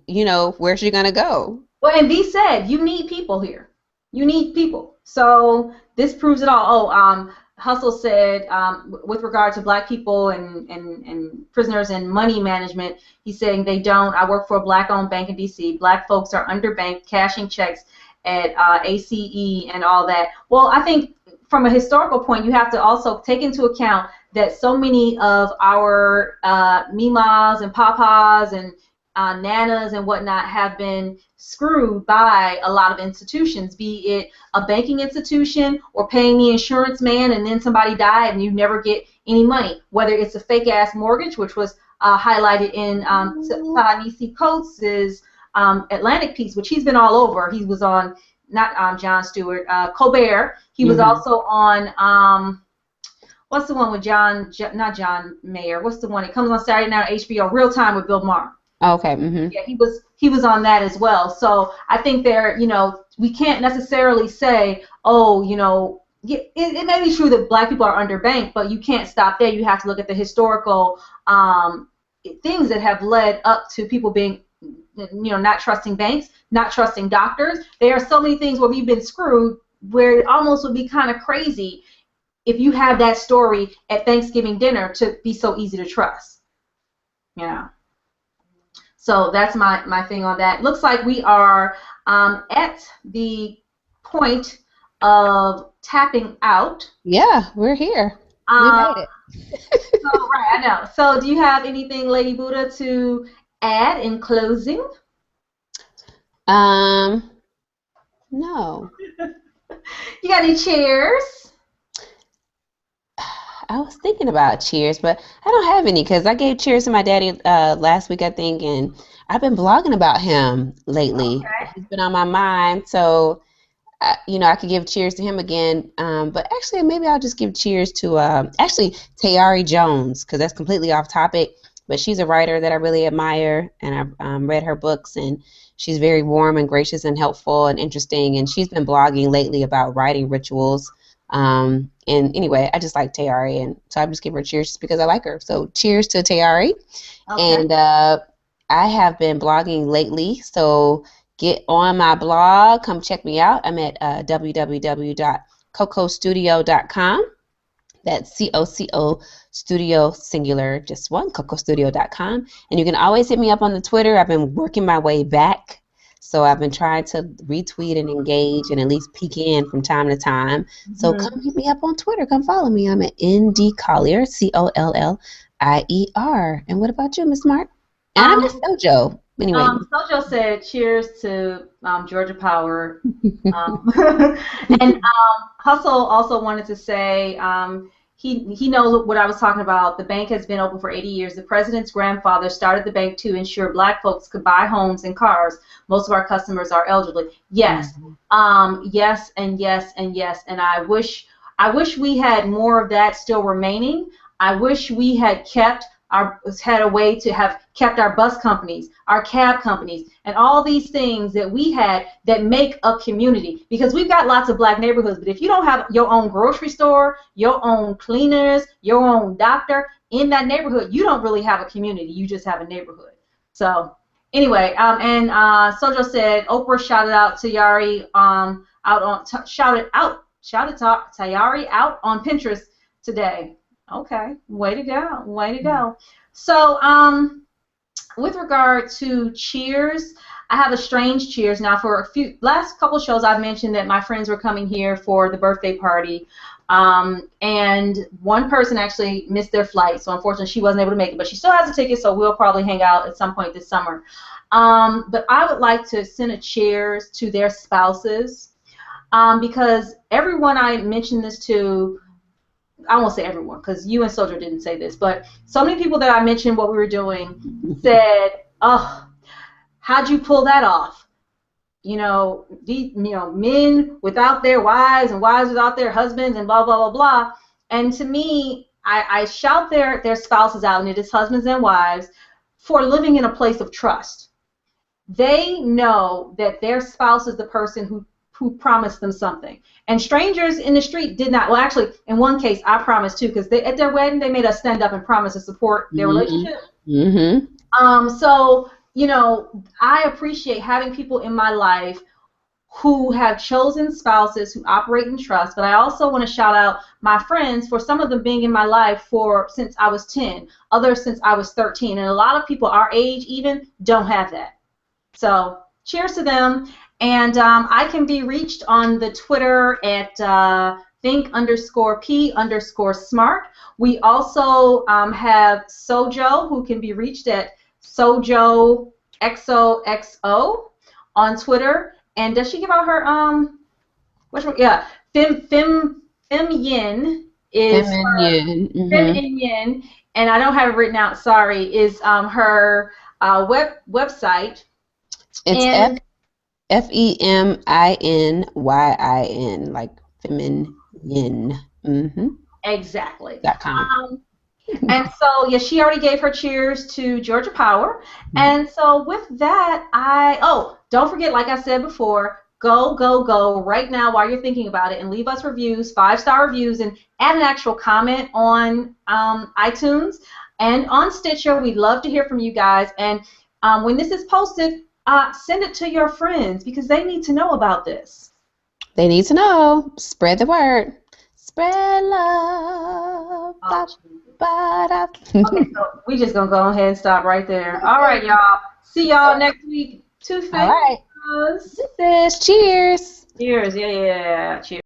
where's she gonna go? Well, and V said, you need people here. You need people. So this proves it all. Oh, Hustle said, with regard to black people and prisoners and money management, he's saying they don't. I work for a black-owned bank in D.C. Black folks are underbanked, cashing checks at ACE and all that. Well, I think from a historical point, you have to also take into account that so many of our Mimas and Papas and nanas and whatnot have been screwed by a lot of institutions, be it a banking institution or paying the insurance man and then somebody died and you never get any money, whether it's a fake ass mortgage, which was highlighted in Ta-Nehisi Coates' Atlantic piece, which he's been all over. He was on, not Jon Stewart, Colbert. He was Mm-hmm. also on, what's the one with not John Mayer, what's the one, it comes on Saturday night on HBO, Real Time with Bill Maher. Okay. Mm-hmm. Yeah, he was on that as well. So I think we can't necessarily say, oh, it may be true that black people are underbanked, but you can't stop there. You have to look at the historical things that have led up to people being, not trusting banks, not trusting doctors. There are so many things where we've been screwed, where it almost would be kind of crazy if you have that story at Thanksgiving dinner to be so easy to trust. Yeah. So that's my thing on that. Looks like we are at the point of tapping out. Yeah, we're here. We Um, made it. so, right, I know. So do you have anything, Lady Buddha, to add in closing? No. You got any cheers? I was thinking about cheers, but I don't have any because I gave cheers to my daddy last week, I think, and I've been blogging about him lately. Okay. He's been on my mind, so I could give cheers to him again. But actually, maybe I'll just give cheers to actually Tayari Jones because that's completely off topic. But she's a writer that I really admire, and I've read her books, and she's very warm and gracious and helpful and interesting. And she's been blogging lately about writing rituals. And anyway, I just like Tayari, and so I just give her cheers just because I like her. So cheers to Tayari. Okay. And I have been blogging lately, so get on my blog. Come check me out. I'm at www.cocostudio.com. That's COCO Studio Singular, just one, cocostudio.com. And you can always hit me up on the Twitter. I've been working my way back. So I've been trying to retweet and engage and at least peek in from time to time. So Mhm. come hit me up on Twitter. Come follow me. I'm at ND Collier, COLLIER. And what about you, Miss Mark? And I miss Um, Dojo. Anyway. Sojo said cheers to Georgia Power. And Hustle also wanted to say he knows what I was talking about. The bank has been open for 80 years. The president's grandfather started the bank to ensure black folks could buy homes and cars. Most of our customers are elderly. Yes, yes, and yes, and yes. And I wish we had more of that still remaining. I wish we had a way to have kept our bus companies, our cab companies, and all these things that we had that make a community. Because we've got lots of black neighborhoods, but if you don't have your own grocery store, your own cleaners, your own doctor in that neighborhood, you don't really have a community. You just have a neighborhood. So anyway, and Sojo said Oprah shouted out to Yari shouted Tayari out on Pinterest today. Okay, way to go, way to go. So, with regard to cheers, I have a strange cheers. Now, for last couple shows, I've mentioned that my friends were coming here for the birthday party, and one person actually missed their flight, so unfortunately she wasn't able to make it, but she still has a ticket, so we'll probably hang out at some point this summer. But I would like to send a cheers to their spouses, because everyone I mentioned this to, I won't say everyone because you and Soldier didn't say this, but so many people that I mentioned what we were doing said, "Oh, how'd you pull that off? Men without their wives and wives without their husbands and blah blah blah blah." And to me, I shout their spouses out, and it is husbands and wives, for living in a place of trust. They know that their spouse is the person who promised them something. And strangers in the street did not. Well, actually, in one case, I promised too, because at their wedding, they made us stand up and promise to support their relationship. So, I appreciate having people in my life who have chosen spouses who operate in trust, but I also want to shout out my friends for some of them being in my life since I was 10, others since I was 13, and a lot of people our age even don't have that. So cheers to them. And I can be reached on the Twitter at think_p_smart. We also have Sojo, who can be reached at Sojo XOXO on Twitter. And does she give out her which one? Yeah, Fem Yin is Feminine. Fem Mm-hmm. In Yin, and I don't have it written out. Sorry, is her website. It's And FEMINYIN, like feminine. Mm-hmm. exactly. .com. Um, And so, yeah, she already gave her cheers to Georgia Power. And so, with that, don't forget, like I said before, go right now while you're thinking about it and leave us reviews, 5-star reviews, and add an actual comment on iTunes and on Stitcher. We'd love to hear from you guys. And when this is posted, send it to your friends because they need to know about this. They need to know. Spread the word. Spread love. Oh, Ba, ba, da. okay, so we just gonna go ahead and stop right there. All right, y'all. See y'all next week. All Toothpaste. right. This is cheers. Cheers. Yeah, yeah, yeah. Cheers.